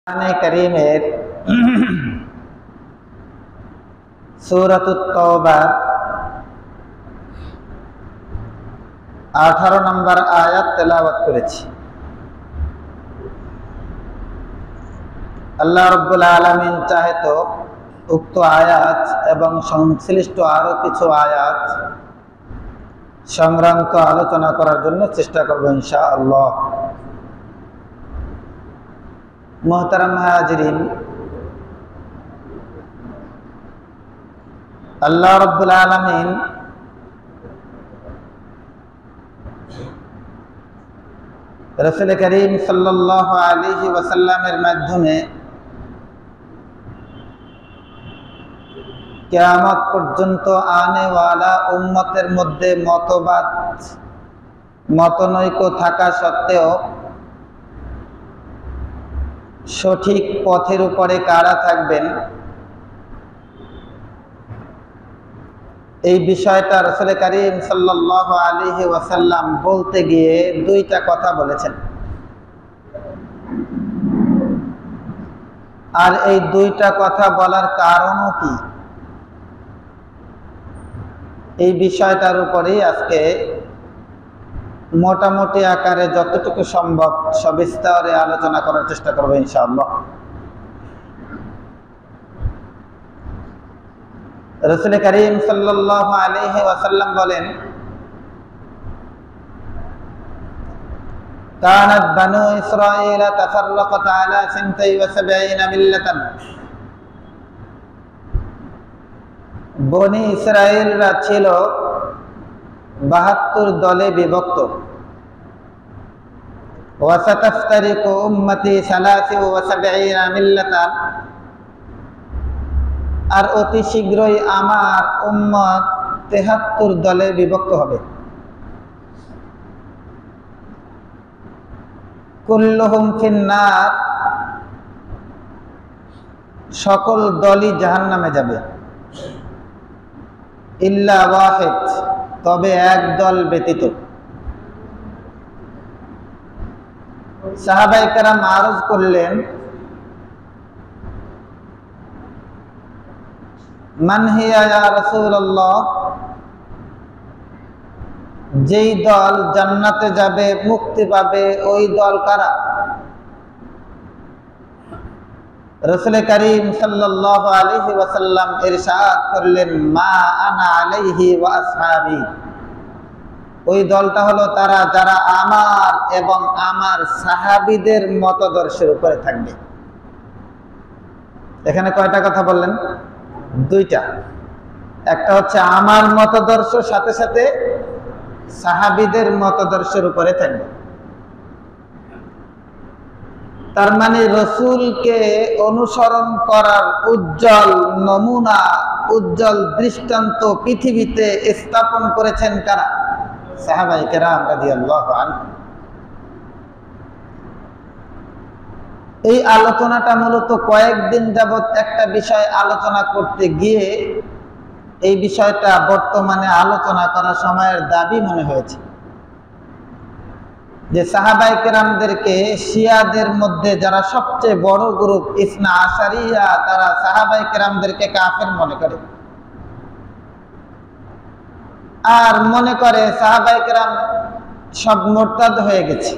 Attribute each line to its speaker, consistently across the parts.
Speaker 1: কোরআনে কারীমের সূরাতুত তাওবার 18 নম্বর আয়াত তেলাওয়াত করেছি। আল্লাহ রাব্বুল আলামিন চাহে তো উক্ত আয়াত এবং সংশ্লিষ্ট আরো কিছু আয়াত সংক্রান্ত আলোচনা করার জন্য চেষ্টা করব ইনশাআল্লাহ। মোহতারাম হাজিরিন, আল্লাহ রাব্বুল আলামিন রাসূল করিম সাল্লাল্লাহু আলাইহি ওয়াসাল্লামের মাধ্যমে কিয়ামত পর্যন্ত আনেওয়ালা উম্মতের মধ্যে মতনৈক্য থাকা সত্ত্বেও সঠিক পথের উপরে কারা থাকবেন, এই বিষয়টা রাসূল করিম সাল্লাল্লাহু আলাইহি ওয়াসাল্লাম বলতে গিয়ে দুইটা কথা বলেছেন। আর এই দুইটা কথা বলার কারণও কি, এই বিষয়টার উপরেই আজকে মোটামুটি আকারে যতটুকু সম্ভব সবিস্তারে আলোচনা করার চেষ্টা করবো ইনশাআল্লাহ। রাসূল করিম সাল্লাল্লাহু আলাইহি ওয়াসাল্লাম বলেন, কানাত বানু ইসরাঈল তাফাররাকাত আলা 72 মিল্লাতান। বনি ইসরাঈলরা ছিল 72 দলে বিভক্ত। ওয়াসাতাফতারিকু উম্মতি 73 মিল্লাতান। আর অতি শীঘ্রই আমার উম্মত 73 দলে বিভক্ত হবে। কুল্লুহুম ফিন্নার, সকল দলই জাহান্নামে যাবে। ইল্লা ওয়াহিদ, তবে এক দল ব্যতীত। সাহাবায়ে কেরাম আরজ করলেন, মান হিয়া ইয়া রাসূলুল্লাহ, যেই দল জান্নাতে যাবে, মুক্তি পাবে, ওই দল কারা? রাসূল করিম সাল্লাল্লাহু আলাইহি ওয়াসাল্লাম ইরশাদ করলেন, মা আনা আলাইহি ওয়া আসহাবি। ওই দলটা হলো তারা যারা আমার এবং আমার সাহাবীদের মতদর্শের উপরে থাকবে। এখানে কয়টা কথা বললেন? দুইটা। একটা হচ্ছে আমার মতদর্শ, সাথে সাথে সাহাবীদের মতদর্শের উপরে থাকবে। তার মানে রাসূলকে অনুসরণ করার উজ্জ্বল নমুনা, উজ্জ্বল দৃষ্টান্ত পৃথিবীতে স্থাপন করেছেন কারা? সাহাবায়ে কেরাম রাদিয়াল্লাহু আনহু। এই আলোচনাটা মূলত কয়েকদিন যাবত একটা বিষয় আলোচনা করতে গিয়ে এই বিষয়টা বর্তমানে আলোচনা করার সময়ের দাবি মনে হয়েছে, যে সাহাবায়ে কেরামদেরকে শিয়াদের মধ্যে যারা সবচেয়ে বড় গ্রুপ ইসনা আশারিয়া, তারা সাহাবায়ে কেরামদেরকে কাফের মনে করে। আর মনে করে সাহাবায়ে কেরাম সব মুরতাদ হয়ে গেছে।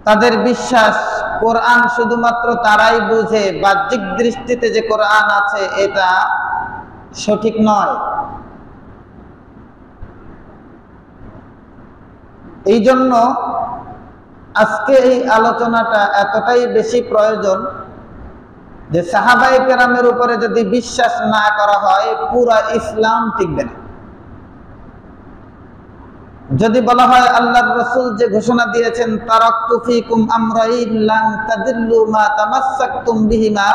Speaker 1: তাদের বিশ্বাস কোরআন শুধুমাত্র তারাই বুঝে, বাহ্যিক দৃষ্টিতে যে কোরআন আছে এটা সঠিক নয়। এই জন্য আজকে এই আলোচনাটা এতটাই বেশি প্রয়োজন যে সাহাবায়ে কেরামের উপরে যদি বিশ্বাস না করা হয়, পুরা ইসলাম টিকবে না। যদি বলা হয় আল্লাহর রাসূল যে ঘোষণা দিয়েছেন, তারাকতু ফীকুম আমরাইন লান তাদিল্লু মা তামাসসাকতুম বিহিমা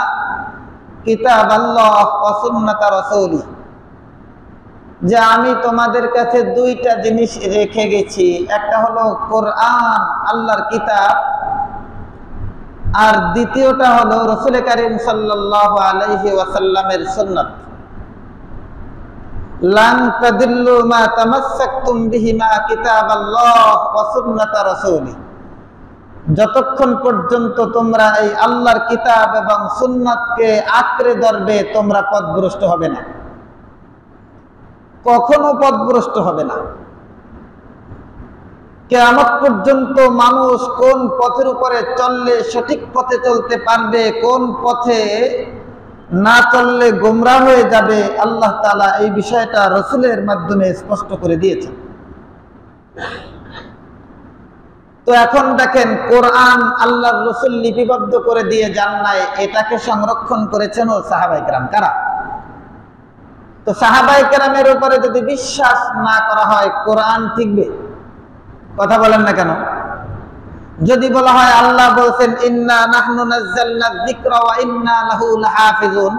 Speaker 1: কিতাবাল্লাহ ওয়া সুন্নাতা রাসূলি, যে আমি তোমাদের কাছে দুইটা জিনিস রেখে গেছি। একটা হলো কোরআন, আল্লাহর কিতাব, আর দ্বিতীয়টা হলো রাসূল করিম সাল্লাল্লাহু আলাইহি ওয়াসাল্লামের সুন্নাত। লান তাদিল্লু মা তামাসসাকতুম বিহিমা কিতাবাল্লাহ ওয়া সুন্নাতা রাসূলি। যতক্ষণ পর্যন্ত তোমরা এই আল্লাহর কিতাব এবং সুন্নাতকে আঁকড়ে ধরবে তোমরা পথভ্রষ্ট হবে না, কখনো পথভ্রষ্ট হবে না। কিয়ামত পর্যন্ত মানুষ কোন পথের উপরে চললে সঠিক পথে চলতে পারবে, কোন পথে না চললে গোমরাহ হয়ে যাবে, আল্লাহ তাআলা এই বিষয়টা রাসূলের মাধ্যমে স্পষ্ট করে দিয়েছেন। তো এখন দেখেন, কোরআন আল্লাহর রাসূল লিপিবদ্ধ করে দিয়ে যান নাই, এটাকে সংরক্ষণ করেছেন ও সাহাবায়ে কেরাম। কারা? তো সাহাবায়ে কেরামের উপরে যদি বিশ্বাস না করা হয় কোরআন টিকবে? কথা বলেন না কেন? যদি বলা হয় আল্লাহ বলেছেন ইন্না নাহনু নাযালনা যিকরা ওয়া ইন্না লাহু লাহাফিজুন,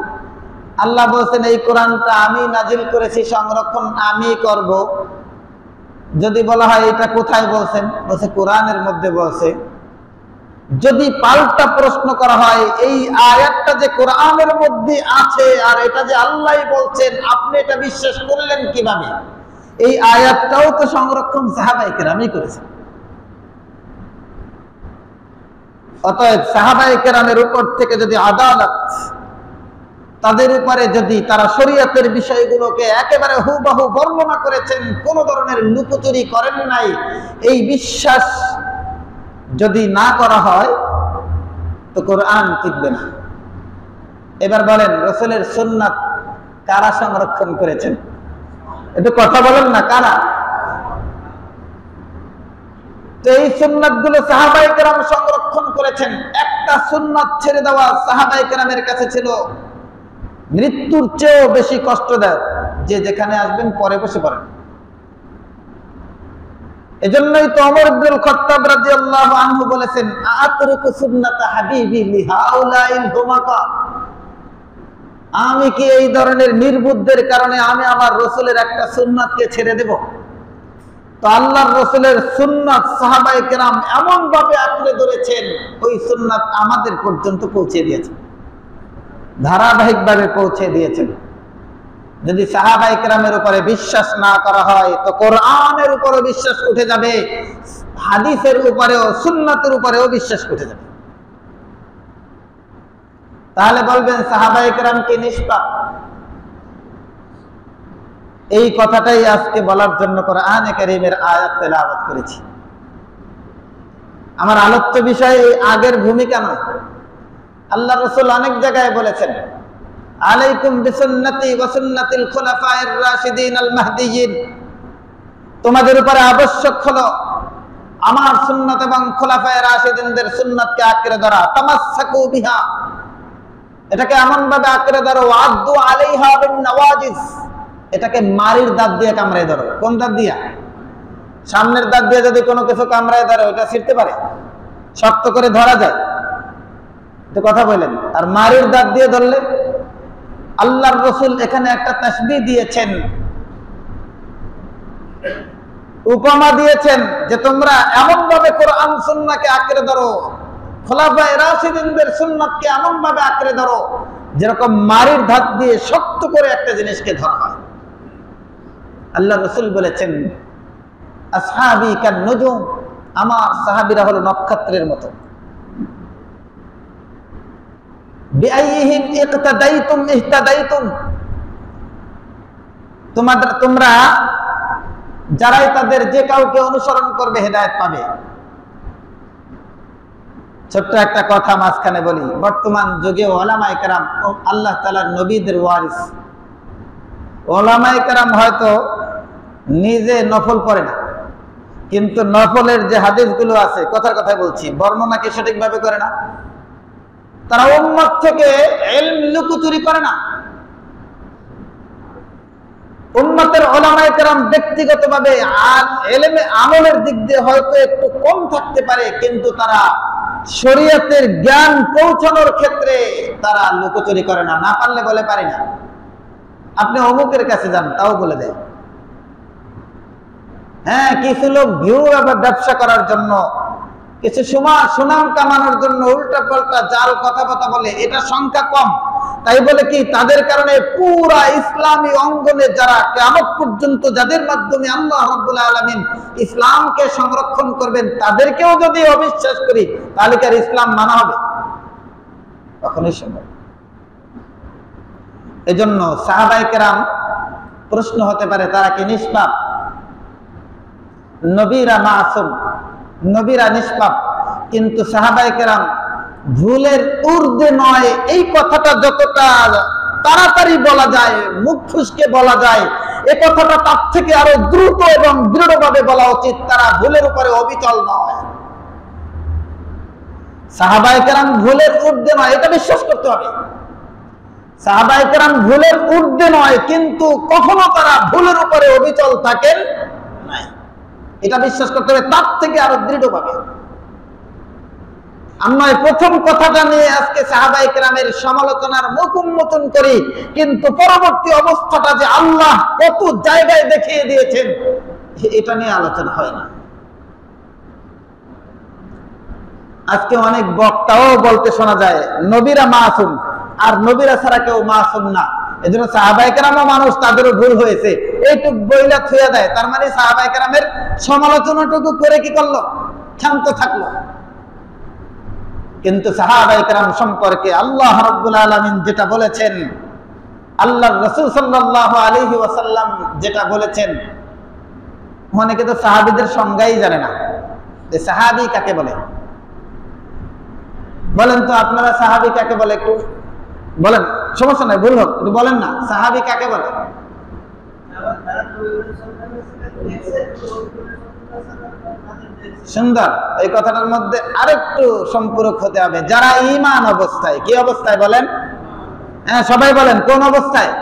Speaker 1: আল্লাহ বলেছেন এই কোরআনটা আমি নাজিল করেছি, সংরক্ষণ আমি করব। যদি বলা হয় এটা কোথায় বলছেন? বলছে কোরআনের মধ্যে বলছে। যদি পাল্টা প্রশ্ন করা হয় এই আয়াতটা যে কোরআনের মধ্যে আছে আর এটা যে আল্লাহই বলছেন, আপনি এটা বিশ্বাস করলেন কিভাবে? এই আয়াতটাও তো সংরক্ষণ সাহাবায়ে কেরামই করেছেন। অতএব সাহাবায়ে কেরামের উপর থেকে যদি আদালত, তাদের উপরে যদি তারা শরীয়তের বিষয়গুলোকে একেবারে হুবহু বর্ণনা করেছেন, কোন ধরনের লুকোচুরি করেন নাই, এই বিশ্বাস যদি না করা হয় তো কোরআন টিকবে না। এবার বলেন রাসূলের সুন্নাত কারা সংরক্ষণ করেছেন? একটু কথা বলেন না, কারা? তো এই সুন্নাত গুলো সাহাবায়ে কেরাম সংরক্ষণ করেছেন। একটা সুন্নাত ছেড়ে দেওয়া সাহাবায়ে কেরামের কাছে ছিল মৃত্যুর চেয়েও বেশি কষ্টদায়ক, যে যেখানে আসবেন পরে বসে পড়েন। এজন্যই তো ওমর ইবনুল খাত্তাব রাদিয়াল্লাহু আনহু বলেছেন আতরুকু সুন্নাতা হাবিবি লিহাউলাইল হুমাকা, আমি কি এই ধরনের নির্বুদ্ধের কারণে আমি আমার রাসূলের একটা সুন্নাতকে ছেড়ে দেব? তো আল্লাহর রাসূলের সুন্নাত সাহাবায়ে কেরাম এমন ভাবে আঁকড়ে ধরেছেন, ওই সুন্নাত আমাদের পর্যন্ত পৌঁছে দিয়েছেন, ধারাবাহিকভাবে পৌঁছে দিয়েছেন। যদি সাহাবায়ে কেরামের উপরে বিশ্বাস না করা হয় তো কোরআনের উপরে বিশ্বাস উঠে যাবে, হাদিসের উপরেও সুন্নাতের উপরেও বিশ্বাস উঠে যাবে। তাহলে বলবেন সাহাবায়ে কেরাম কি নিষ্পাপ? এই কথাটাই আজকে বলার জন্য কোরআনে কারীমের আয়াত তেলাওয়াত করেছি। আমার আলোচ্য বিষয় আগের ভূমিকা নয়। আল্লাহ রাসূল অনেক জায়গায় বলেছেন আলাইকুম বিসুন্নতি ওয়া সুন্নাতিল খুলাফায়ে রাশিদিন আল মাহদিয়িন, তোমাদের উপরে আবশ্যক হলো আমার সুন্নাত এবং খুলাফায়ে রাশিদিনদের সুন্নাতকে আঁকড়ে ধরা। তামাসসাকু বিহা, এটাকে এমন ভাবে আঁকড়ে ধরো, ওয়াদ্দু আলাইহা বিন নওয়াজিস, এটাকে মারির দাঁত দিয়ে কামড়ায় ধরো। কোন দাঁত দিয়া? সামনের দাঁত দিয়ে যদি কোনো কিছু কামড়ায় ধরো ওটা ছিঁড়তে পারে? শক্ত করে ধরা যায়? তো কথা বলেন। আর মারির দাঁত দিয়ে ধরলে? আল্লাহর রাসূল এখানে একটা তাসবিহ দিয়েছেন, উপমা দিয়েছেন যে তোমরা এমন ভাবে কোরআন সুন্নাহকে আঁকড়ে ধরো, খোলাফায়ে রাশিদিনদের সুন্নাতকে এমন ভাবে আঁকড়ে ধরো যেরকম মারির ধাত দিয়ে শক্ত করে একটা জিনিসকে ধরা হয়। আল্লাহ রাসূল বলেছেন আসহাবি কান নুজুম, আমার সাহাবীরা হলো নক্ষত্রের মতো। বিআইহিম ইকতাদাইতুম ইহতাদাইতুম, তোমরা যারাই তাদের যে কাউকে অনুসরণ করবে হেদায়েত পাবে। ছোট্ট একটা কথা মাঝখানে বলি, বর্তমান যুগে ওলামায়ে কেরাম আল্লাহ তাআলার নবীদের ওয়ারিস। ওলামায়ে কেরাম হয়তো নিজে নফল পড়ে না, কিন্তু নফলের যে হাদিসগুলো আছে, কথার কথা বলছি, বর্ণনা কি সঠিকভাবে করে না? তারা উম্মত থেকে ইলম লুকোচুরি করে না। উম্মতের উলামায়ে কেরাম ব্যক্তিগতভাবে আর ইলমে আমলের দিক দিয়ে হয়তো একটু কম থাকতে পারে, কিন্তু তারা শরীয়তের জ্ঞান পৌঁছানোর ক্ষেত্রে তারা লুকোচুরি করে না। না পারলে বলে পারি না। আপনি অমুকের কাছে যান, তাও বলে দেয়। হ্যাঁ, কিছু লোক ভিউ আবার ব্যবসা করার জন্য, কিছু সুনাম কামানোর জন্য উল্টা পাল্টা জাল কথাবার্তা বলে, এটা সংখ্যা কম, তাই বলে কি তাদের কারণে পুরা ইসলামী অঙ্গনে যারা কিয়ামত পর্যন্ত যাদের মাধ্যমে আল্লাহ রাব্বুল আলামিন ইসলামকে সংরক্ষণ করবেন তাদেরকেও যদি অবিশ্বাস করি তাহলে কি আর ইসলাম মানা হবে? কখনোই সম্ভব। এজন্য সাহাবায়ে কেরাম প্রশ্ন হতে পারে তারা কি নিষ্পাপ? নবীরা মাসুম, নবীরা নিষ্পাপ, কিন্তু সাহাবায়ে কেরাম ভুলের ঊর্ধ্বে নয়। এই কথাটা যতটা তাড়াতাড়ি বলা যায়, মুখ ফুসকে বলা যায়, এই কথাটা তার থেকে আরো দ্রুত এবং দৃঢ়ভাবে বলা উচিত, তারা ভুলের উপরে অবিচল নয়। সাহাবায়ে কেরাম ভুলের ঊর্ধ্বে নয়, এটা বিশ্বাস করতে হবে। সাহাবায়ে কেরাম ভুলের ঊর্ধ্বে নয়, কিন্তু কখনো তারা ভুলের উপরে অবিচল থাকেন নাই, এটা বিশ্বাস করতে হবে তার থেকে আরো দৃঢ়ভাবে। আমরা প্রথম কথাটা নিয়ে আজকে সাহাবায়ে কেরামের সমালোচনার মুখ উন্মোচন করি, কিন্তু পরবর্তী অবস্থাটা যে আল্লাহ কত জায়গায় দেখিয়ে দিয়েছেন এটা নিয়ে আলোচনা হয় না। আজকে অনেক বক্তাও বলতে শোনা যায় নবীরা মাসুম, আর নবীরা ছাড়া কেউ মাসুম না। এজন্য সাহাবায়ে কেরামও মানুষ, তাদেরও ভুল হয়েছে, এইটুক বইলা থুয়ে দেয়। তার মানে সাহাবায়ে কেরামের সমালোচনাটুকু করে কি করলো? শান্ত থাকলো। কিন্তু সাহাবায়ে কেরাম সম্পর্কে আল্লাহ রাব্বুল আলামিন যেটা বলেছেন, আল্লাহর রাসূল সাল্লাল্লাহু আলাইহি ওয়াসাল্লাম যেটা বলেছেন, অনেকে তো সাহাবীদের সংজ্ঞাই জানে না যে সাহাবী কাকে বলে। বলেন তো আপনারা সাহাবী কাকে বলে? একটু বলেন, সমস্যা নাই, ভুল হোক, একটু বলেন না সাহাবী কাকে বলে। সুন্দর। এই কথাটার মধ্যে আরেকটু সম্পূরক হতে হবে, যারা ঈমান অবস্থায়। কি অবস্থায় বলেন? হ্যাঁ, সবাই বলেন কোন অবস্থায়?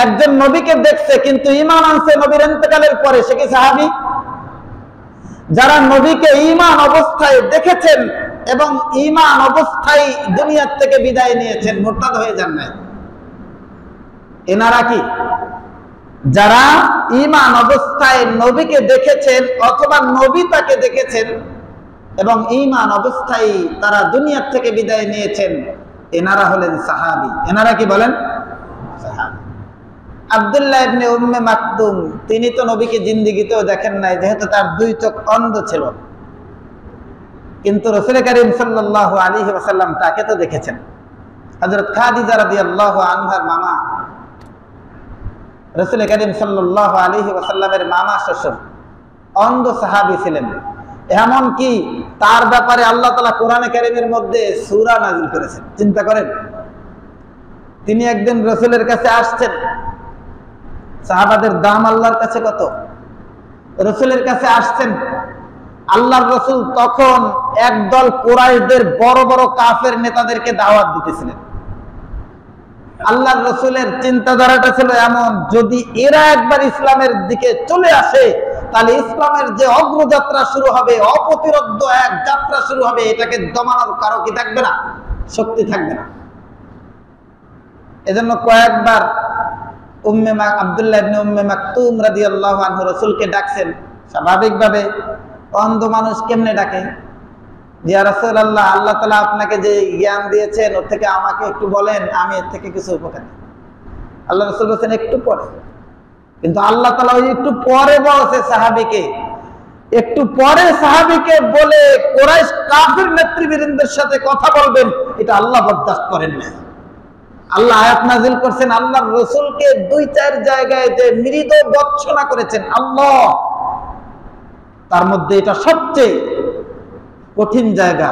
Speaker 1: একজন নবীকে দেখছে কিন্তু ঈমান আনছে নবীর ইন্তেকালের পরে, সে কি সাহাবী? যারা নবীকে ঈমান অবস্থায় দেখেছেন এবং ঈমান অবস্থায় দুনিয়া থেকে বিদায় নিয়েছেন, মুরতাদ হয়ে যান নাই, এনারা কি? যারা ঈমান অবস্থায় নবীকে দেখেছেন অথবা নবী তাকে দেখেছেন এবং ঈমান অবস্থায় তারা দুনিয়া থেকে বিদায় নিয়েছেন, এনারা হলেন সাহাবী। এনারা কি বলেন? সাহাবী। আব্দুল্লাহ ইবনে উম্মে মাকতুম, তিনি তো নবীকে জিন্দেগিতেও দেখেন নাই, যেহেতু তার দুই চোখ অন্ধ ছিল, কিন্তু রাসূল করিম সাল্লাল্লাহু আলাইহি ওয়াসাল্লাম তাকে তো দেখেছেন। হযরত খাদিজা রাদিয়াল্লাহু আনহার মামা, রাসূল করিম সাল্লাল্লাহু আলাইহি ওয়াসাল্লামের মামা শ্বশুর অন্ধ সাহাবী ছিলেন। এমন কি তার ব্যাপারে আল্লাহ তাআলা কোরআনে কারীমের মধ্যে সূরা নাযিল করেছেন। চিন্তা করেন, তিনি একদিন রাসূলের কাছে আসছেন, সাহাবাদের দাম আল্লাহর কাছে কত, রাসূলের কাছে আসছেন। আল্লাহর রাসূল তখন একদল কুরাইশদের বড় বড় কাফের নেতাদেরকে দাওয়াত দিতেছিলেন। আল্লাহর রাসূলের চিন্তাধারাটা ছিল এমন, যদি এরা একবার ইসলামের দিকে চলে আসে তাহলে ইসলামের যে অগ্রযাত্রা শুরু হবে, অপ্রতিরোধ্য এক যাত্রা শুরু হবে, এটাকে দমানোর কারো কি থাকবে না? শক্তি থাকবে না। এজন্য কয়েকবার আব্দুল্লাহ ইবনে উম্মে মাকতুম রাদিয়াল্লাহু আনহু রাসূলকে ডাকছেন। স্বাভাবিকভাবে অন্ধ মানুষ কেমনে ডাকে? ইয়া রাসূলুল্লাহ, আল্লাহ তাআলা আপনাকে যে জ্ঞান দিয়েছেন ওর থেকে আমাকে একটু বলেন, আমি এর থেকে কিছু উপকার নিই। আল্লাহ রাসূল বলেন একটু পরে, কিন্তু আল্লাহ তাআলা ওই একটু পরে বলছে সাহাবীকে, একটু পরে সাহাবীকে বলে কুরাইশ কাফির নেতৃবৃন্দের সাথে কথা বলবেন, এটা আল্লাহ বরদাস্ত করেন না। আল্লাহ আয়াত নাযিল করছেন, আল্লাহর রাসূলকে দুই চার জায়গায় যে মৃদু বর্ষনা করেছেন আল্লাহ, তার মধ্যে এটা সবচেয়ে কঠিন জায়গা।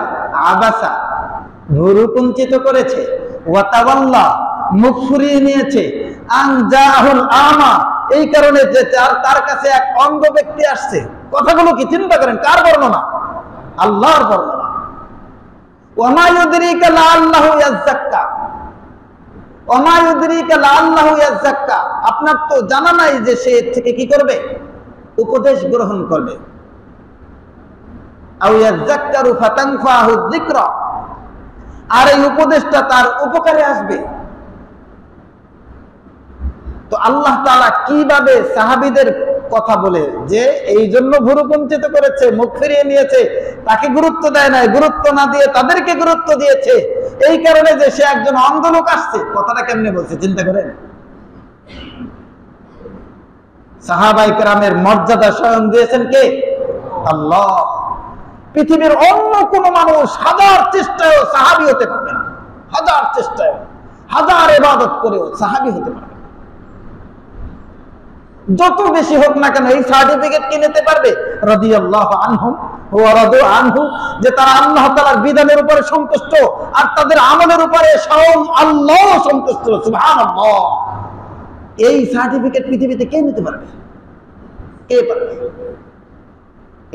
Speaker 1: আবাসা, ভুরু কুঞ্চিত করেছে, ওয়াতাওয়াল্লা, মুখ ফুরিয়ে নিয়েছে, আনজাহুল আমা, এই কারণে যে তার কাছে এক অন্ধ ব্যক্তি আসছে। কথাগুলো কি চিন্তা করেন, কার বর্ণনা? আল্লাহর বর্ণনা। ওয়ামা ইউদরিকা লাআল্লাহু ইয়াযাক্কা, ওয়ামা ইউদরিকা লাআল্লাহু ইয়াযাক্কা, আপনার তো জানা নাই যে সে থেকে কি করবে? উপদেশ গ্রহণ করবে। আও ইয়াযাক্কারু ফাতানফাহু যিকরা, আর এই উপদেশটা তার উপকারে আসবে। তো আল্লাহ তাআলা কিভাবে সাহাবীদের কথা বলে যে এই জন্য ভুরুকুঞ্চিত করেছে, মুখ ফিরিয়ে নিয়েছে, তাকে গুরুত্ব দেয় নাই, গুরুত্ব না দিয়ে তাদেরকে গুরুত্ব দিয়েছে, এই কারণে যে সে একজন অন্ধ লোক আসছে। কথাটা কেমনে বলছে চিন্তা করেন। সাহাবায়ে কেরামের মর্যাদা স্বয়ং দিয়েছেন কে? আল্লাহ। পৃথিবীর অন্য কোন মানুষ হাজার চেষ্টায় সাহাবী হতে পারবে না, হাজার চেষ্টায়, হাজার ইবাদত করেও সাহাবী হতে পারবে না। যত বেশি হোক না কেন এই সার্টিফিকেট কি নিতে পারবে? রাদিয়াল্লাহু আনহুম ওয়া রাদু আনহু, যে তারা আল্লাহ তাআলার বিধানের উপরে সন্তুষ্ট আর তাদের আমলের উপরে স্বয়ং আল্লাহ সন্তুষ্ট। সুবহানাল্লাহ। এই সার্টিফিকেট পৃথিবীতে কে নিতে পারবে? কে পারবে?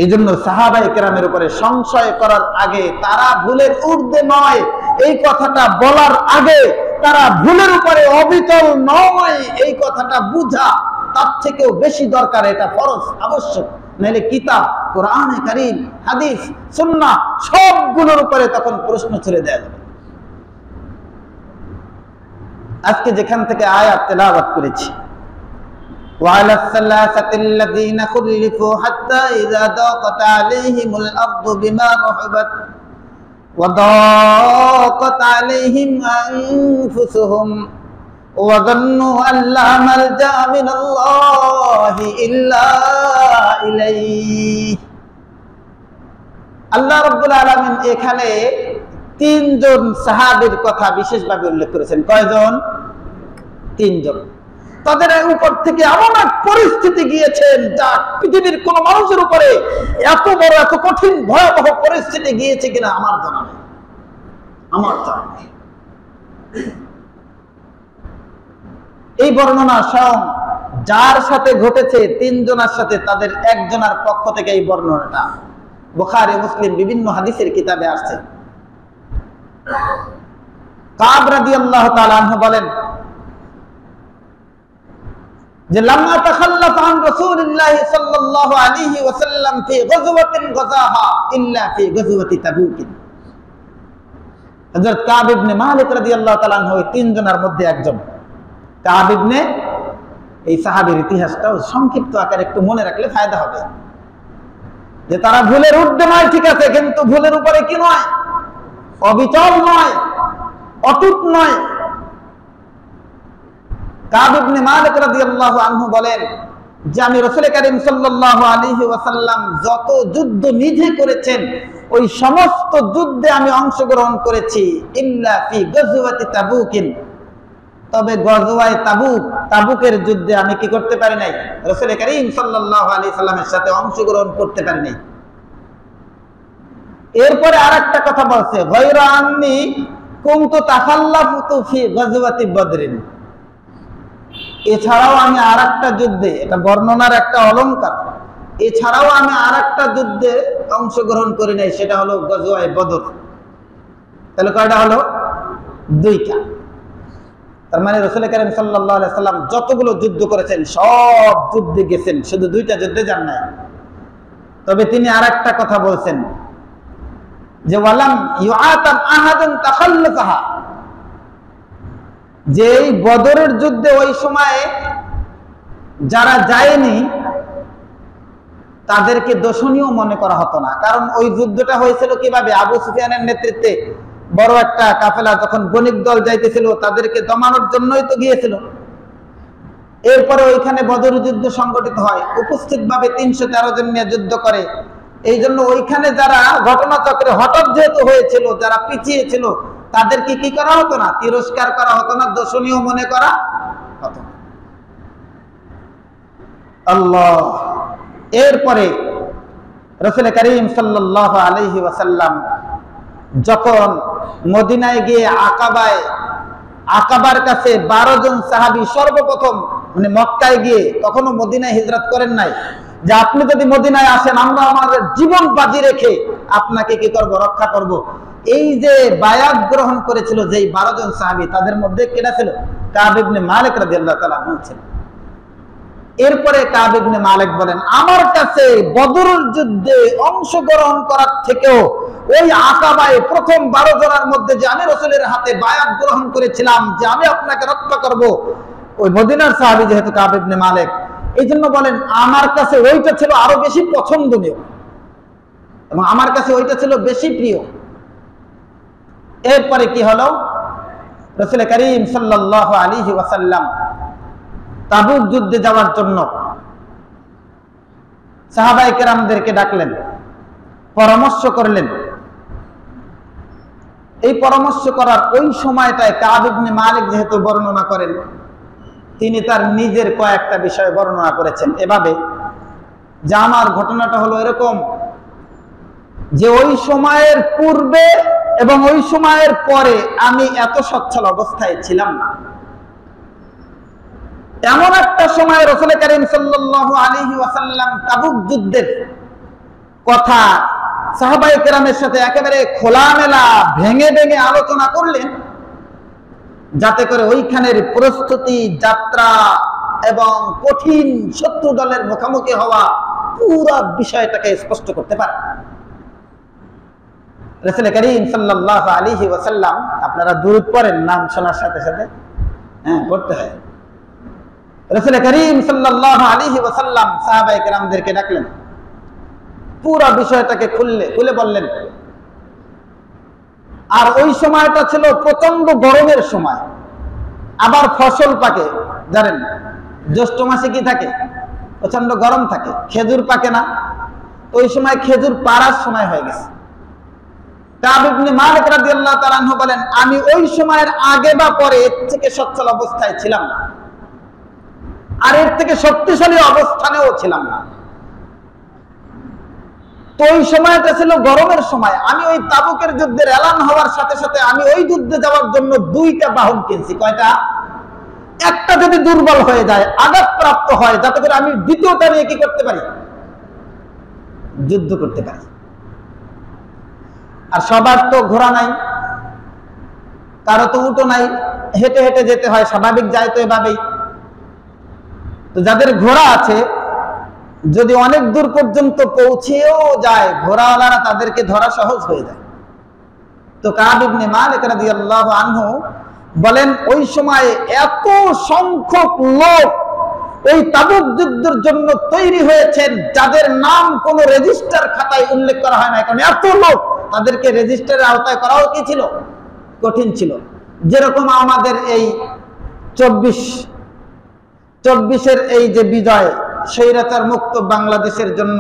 Speaker 1: এই জন্য সাহাবায়ে কেরামের উপরে সংশয় করার আগে, তারা ভুলের ঊর্ধ্বে নয় এই কথাটা বলার আগে, তারা ভুলের উপরে অবিচল নয় এই কথাটা বুঝা তার থেকেও বেশি দরকার, এটা ফরজ আবশ্যক। নাহলে কিতাব, কোরআনে কারীম, হাদিস, সুন্নাহ সবগুলোর উপরে তখন প্রশ্ন ছুড়ে দেয়া যাবে। আজকে যেখান থেকে আয়াত তেলাওয়াত করেছি, وعلى الثلاثة الذين خلفوا حتى إذا ضاقت عليهم الأرض بما رحبت وضاقت عليهم أنفسهم وظنوا أن لا ملجأ من الله إلا إليه। আল্লাহ রাব্বুল আলামিন এখানে তিনজন সাহাবীর কথা বিশেষভাবে উল্লেখ করেছেন। কয়জন? তিনজন। তাদের উপর থেকে এমন এক পরিস্থিতি গিয়েছেন যা পৃথিবীর কোন মানুষের উপরে এত বড়, এত কঠিন, ভয়াবহ পরিস্থিতি গিয়েছে কিনা আমার জানা নেই, আমার জানা নেই। এই বর্ণনা স্বয়ং যার সাথে ঘটেছে তিনজনের সাথে, তাদের একজনের পক্ষ থেকে এই বর্ণনাটা বুখারী, মুসলিম বিভিন্ন হাদিসের কিতাবে আসছে। কাব রাদিয়াল্লাহু তাআলা আনহু বলেন যে লাম্মা তাখাল্লাফা আন রাসূলিল্লাহি সাল্লাল্লাহু আলাইহি ওয়াসাল্লাম ফি গাজওয়াতিন গাযাহা ইল্লা ফি গাজওয়াতি তাবুক। হযরত কাব ইবনে মালিক রাদিয়াল্লাহু তাআলা আনহু তিনজনের মধ্যে একজন। কাব ইবনে, এই সাহাবীর ইতিহাসটাও সংক্ষিপ্ত আকারে একটু মনে রাখলে ফায়দা হবে, যে তারা ভুলের ঊর্ধ্বে নয় ঠিক আছে, কিন্তু ভুলের উপরে কি নয়? অবিচল নয়, অটুট নয়। কাব ইবনে মালিক রাদিয়াল্লাহু আনহু বলেন যে আমি রাসূল কারীম সাল্লাল্লাহু আলাইহি ওয়াসাল্লাম যত যুদ্ধ নিজে করেছেন ওই সমস্ত যুদ্ধে আমি অংশগ্রহণ করেছি, ইল্লা ফি গাজওয়াতি তাবুকিন, তবে গজওয়ায়ে তাবুক, তাবুকের যুদ্ধে আমি কি করতে পারি নাই? রাসূল কারীম সাল্লাল্লাহু আলাইহি সাল্লামের সাথে অংশগ্রহণ করতে পারি নাই। এরপরে আরেকটা কথা বলছে, গায়রা আন্নী কুনতু তাখাল্লাফতু ফি গাজওয়াতি বদরিন, এছাড়াও আমি আরেকটা যুদ্ধে, এটা বর্ণনার একটা অলংকার, এছাড়াও আমি আরেকটা যুদ্ধে অংশগ্রহণ করি নাই, সেটা হলো গজওয়ায়ে বদর। তাহলে কয়টা হলো? দুইটা। তার মানে রাসূল কারীম সাল্লাল্লাহু আলাইহি সাল্লাম যতগুলো যুদ্ধ করেছেন সব যুদ্ধে গেছেন, শুধু দুইটা যুদ্ধে যান নাই। তবে তিনি আরেকটা কথা বলছেন যে ওয়ালাম ইউআতাব আহাদুন তাখাল্লাফাহা, যে এই বদরের যুদ্ধে ওই সময়ে যারা যায়নি তাদেরকে দোষণীয় মনে করা হতো না। কারণ ওই যুদ্ধটা হয়েছিল কিভাবে? আবু সুফিয়ানের নেতৃত্বে বড় একটা কাফেলা যখন বণিক দল যাইতেছিল তাদেরকে দমানোর জন্যই তো গিয়েছিল। এরপরে ওইখানে বদর যুদ্ধ সংগঠিত হয়, উপস্থিতভাবে 313 জন নিয়ে যুদ্ধ করে। এই জন্য ওইখানে যারা ঘটনাচক্রে হঠাৎ যেহেতু হয়েছিল, যারা পিছিয়ে ছিল, তাদেরকে কি করা হতো না? তিরস্কার করা হতো না, দোষণীয় মনে করা হতো না। আল্লাহ। এরপরে রাসূল কারীম সাল্লাল্লাহু আলাইহি ওয়াসাল্লাম যখন মদিনায় গিয়ে আকাবার কাছে 12 জন সাহাবী সর্বপ্রথম, মানে মক্কায় গিয়ে, তখনও মদিনায় হিজরত করেন নাই, যে আপনি যদি মদিনায় আসেন আমরা আমাদের জীবন বাজি রেখে আপনাকে কি করব? রক্ষা করব। এই যে বায়াত গ্রহণ করেছিল যেই 12 জন সাহাবী, তাদের মধ্যে কেডা ছিল? কাব ইবনে মালিক রাদিয়াল্লাহু তাআলা আনহু ছিলেন। এরপরে কাব ইবনে মালিক বলেন আমার কাছে বদরের যুদ্ধে অংশগ্রহণ করার থেকেও ওই আকাবায় প্রথম 12 জনের মধ্যে যে আমি রাসূলের হাতে বায়াত গ্রহণ করেছিলাম যে আমি আপনাকে রক্ষা করব, ওই মদিনার সাহাবী যেহেতু কাব ইবনে মালিক, এই জন্য বলেন আমার কাছে ওইটা ছিল আরো বেশি পছন্দনীয় এবং আমার কাছে ওইটা ছিল বেশি প্রিয়। এরপরে কি হলো, রাসূল করিম সাল্লাল্লাহু আলাইহি ওয়াসাল্লাম তাবুক যুদ্ধে যাওয়ার জন্য সাহাবায়ে কেরামদেরকে ডাকলেন, পরামর্শ করলেন। এই পরামর্শ করার ওই সময়টায় কাব ইবনে মালিক যেহেতু বর্ণনা করেন, তিনি তার নিজের কয়েকটা বিষয় বর্ণনা করেছেন এভাবে যে আমার ঘটনাটা হলো এরকম যে ওই সময়ের পূর্বে এবং ওই সময়ের পরে আমি এত সচ্ছল অবস্থায় ছিলাম না। এমন একটা সময় রাসূল করিম সাল্লাল্লাহু আলাইহি ওয়াসাল্লাম তাবুক যুদ্ধের কথা সাহাবায়ে কেরামের সাথে একেবারে খোলামেলা ভেঙে ভেঙে আলোচনা করলেন, যাতে করে ওইখানের প্রস্তুতি, যাত্রা এবং কঠিন শত্রু দলের মুখোমুখি হওয়া পুরো বিষয়টাকে স্পষ্ট করতে পারে। রাসূল করিম সাল্লাল্লাহু আলাইহি ওয়াসাল্লাম, আপনারা দুরূদ পড়েন নাম শোনার সাথে সাথে, হ্যাঁ পড়তে হয়। রাসূল করিম সাল্লাল্লাহু আলাইহি ওয়াসাল্লাম সাহাবায়ে কেরামদেরকে ডাকলেন, পুরো বিষয়টাকে খুলে বললেন। আর ওই সময়টা ছিল প্রচন্ড গরমের সময়, আবার ফসল পাকে, জানেন জ্যৈষ্ঠ মাসে কি থাকে, প্রচন্ড গরম থাকে, খেজুর পাকে না। ওই সময় খেজুর পাড়ার সময় হয়ে গেছে। কাব ইবনে মালিক রাদিয়াল্লাহু তাআলা আনহু বলেন, আমি ওই সময়ের আগে বা পরে এর থেকে সচ্ছল অবস্থায় ছিলাম না, আর এর থেকে শক্তিশালী অবস্থানেও ছিলাম না। তো ওই সময়টা ছিল গরমের সময়। আমি ওই তাবুকের যুদ্ধের এলান হওয়ার সাথে সাথে আমি ওই যুদ্ধে যাওয়ার জন্য দুইটা বাহন কিনছি। কয়টা? একটা যদি দুর্বল হয়ে যায়, আঘাতপ্রাপ্ত হয়, যাতে করে আমি দ্বিতীয়টা নিয়ে কি করতে পারি, যুদ্ধ করতে পারি। আর সবার তো ঘোড়া নাই, কারো তো উটো নাই, হেঁটে হেঁটে যেতে হয়, স্বাভাবিক যায় তো এভাবেই। তো যাদের ঘোড়া আছে, যদি অনেক দূর পর্যন্ত পৌঁছেও যায়, ঘোড়াওয়ালারা তাদেরকে ধরা সহজ হয়ে যায়। তো কাব ইবনে মালিক রাদিয়াল্লাহু আনহু বলেন, ওই সময় এত সংখ্যক লোক এই তাবুক যুদ্ধের জন্য তৈরি হয়েছেন, যাদের নাম কোনো রেজিস্টার খাতায় উল্লেখ করা হয় না। কারণ এত লোক, তাদেরকে রেজিস্টারের আওতায় করাও কি ছিল, কঠিন ছিল। যেরকম আমাদের এই 24-এর এই যে বিজয়, স্বৈরাচার মুক্ত বাংলাদেশের জন্য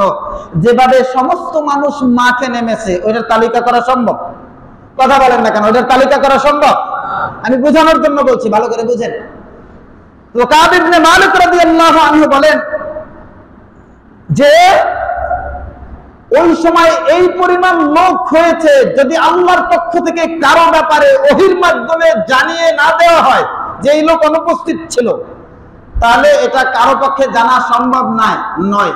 Speaker 1: যেভাবে সমস্ত মানুষ মাঠে নেমেছে, ওইটার তালিকা করা সম্ভব? কথা বলেন না কেন, ওইটার তালিকা করা সম্ভব? আমি বোঝানোর জন্য বলছি, ভালো করে বুঝেন। তো কাব ইবনে মালিক রাদিয়াল্লাহু আনহু বলেন যে ওই সময় এই পরিমাণ লোক হয়েছে, যদি আল্লাহর পক্ষ থেকে কারো ব্যাপারে ওহীর মাধ্যমে জানিয়ে না দেওয়া হয় যে এই লোক অনুপস্থিত ছিল, তাহলে এটা কারো পক্ষে জানা সম্ভব নয়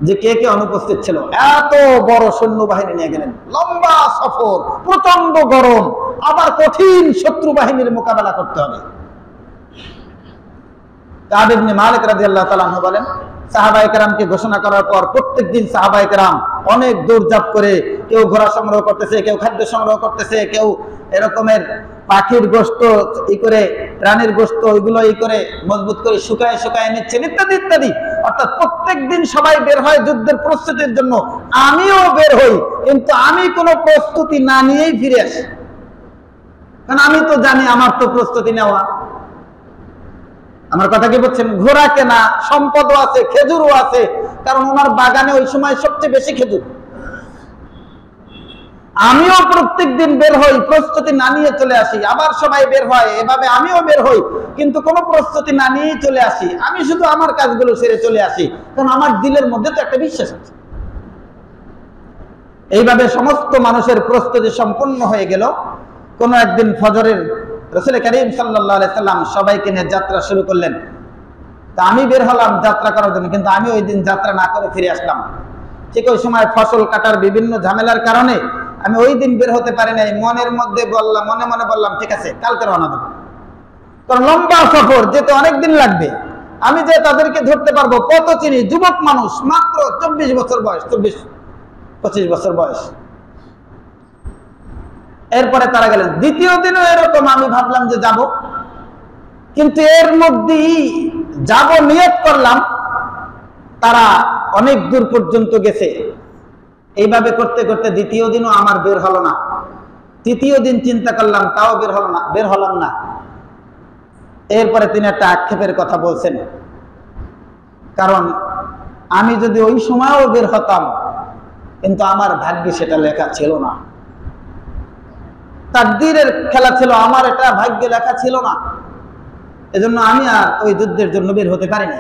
Speaker 1: যে কে কে অনুপস্থিত ছিল। এত বড় সৈন্যবাহিনী নিয়ে গেলেন, লম্বা সফর, প্রচন্ড গরম, আবার কঠিন শত্রু বাহিনীর মোকাবেলা করতে হবে। কাব ইবনে মালিক রাদিয়াল্লাহু তাআলা আনহু বলেন, সাহাবায়ে কেরামকে ঘোষণা করার পর প্রত্যেকদিন সাহাবায়ে কেরাম অনেক দৌড়ঝাঁপ করে, কেউ ঘোড়া সংগ্রহ করতেছে, কেউ খাদ্য সংগ্রহ করতেছে, কেউ এরকমের পাখির গোশত করে, প্রাণীর গোশত, ওইগুলো করে মজবুত করে শুকায় নিচ্ছেন, ইত্যাদি ইত্যাদি। অর্থাৎ প্রত্যেকদিন সবাই বের হয় যুদ্ধের প্রস্তুতির জন্য। আমিও বের হই, কিন্তু আমি কোনো প্রস্তুতি না নিয়েই ফিরে আসি, কারণ আমি তো জানি আমার তো প্রস্তুতি নেওয়া। আমার কথা কি বলছেন? ঘোড়া কেনা, সম্পদও আছে, খেজুরও আছে, কারণ ওনার বাগানে ওই সময় সবচেয়ে বেশি খেজুর। আমিও প্রত্যেকদিন বের হই, প্রস্তুতি না নিয়ে চলে আসি। আবার সবাই বের হয়, এভাবে আমিও বের হই, কিন্তু কোনো প্রস্তুতি না নিয়েই চলে আসি। আমি শুধু আমার কাজগুলো সেরে চলে আসি, কারণ আমার দিলের মধ্যে তো একটা বিশ্বাস আছে। এইভাবে সমস্ত মানুষের প্রস্তুতি সম্পূর্ণ হয়ে গেল। কোনো একদিন ফজরের রাসূল করিম সাল্লাল্লাহু আলাইহি সাল্লাম সবাইকে নিয়ে যাত্রা শুরু করলেন। তা আমি বের হলাম যাত্রা করার জন্য, কিন্তু আমি ওই দিন যাত্রা না করে ফিরে আসলাম। ঠিক ওই সময় ফসল কাটার বিভিন্ন ঝামেলার কারণে আমি ওই দিন বের হতে পারি নাই। মনে মনে বললাম, ঠিক আছে কালকে রওনা দেবো, কারণ লম্বা সফর, যেতে অনেকদিন লাগবে। আমি যে তাদেরকে ধরতে পারবো, কত চিনি, যুবক মানুষ, মাত্র 24 বছর বয়স, 24-25 বছর বয়স। এরপরে তারা গেলেন। দ্বিতীয় দিনও এরকম আমি ভাবলাম যে যাব, কিন্তু এর মধ্যেই যাব নিয়ত করলাম, তারা অনেক দূর পর্যন্ত গেছে। এইভাবে করতে করতে দ্বিতীয় দিনও আমার বের হলো না। তৃতীয় দিন চিন্তা করলাম, তাও বের হলাম না। এরপরে তিনি একটা আক্ষেপের কথা বলছেন, কারণ আমি যদি ওই সময়ও বের হতাম, কিন্তু আমার ভাগ্যে সেটা লেখা ছিল না। তাকদীরের খেলা ছিল, আমার এটা ভাগ্যে লেখা ছিল না। এজন্য আমি আর ওই যুদ্ধের জন্য বের হতে পারিনি।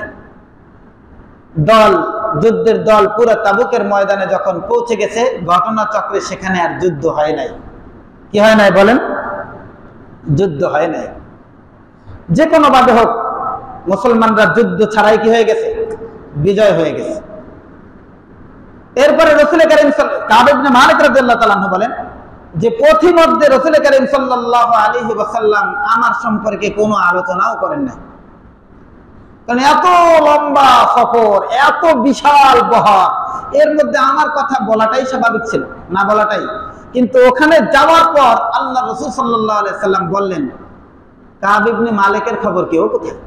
Speaker 1: যুদ্ধের দল পুরো তাবুকের ময়দানে যখন পৌঁছে গেছে, ঘটনাচক্রে সেখানে আর যুদ্ধ হয় নাই। কি হয় নাই বলেন? যুদ্ধ হয় নাই। যে কোনো ভাবে হোক মুসলমানরা যুদ্ধ ছাড়াই কি হয়ে গেছে? বিজয় হয়ে গেছে। এরপরে রাসূল কারীম কাব ইবনে মালিক রাদিয়াল্লাহু তাআলা আনহু বলেন যে পথিমধ্যে রাসূল কারীম সাল্লাল্লাহু আলাইহি ওয়াসাল্লাম আমার সম্পর্কে কোনো আলোচনাও করেন না। কারণ এত লম্বা সফর, এত বিশাল বহর, এর মধ্যে আমার কথা বলাটাই স্বাভাবিক ছিল, না বলাটাই। কিন্তু ওখানে যাওয়ার পর আল্লাহ রাসূল সাল্লাল্লাহু আলাইহি সাল্লাম বললেন, কাব ইবনে মালিকের খবর কেউ কোথায়?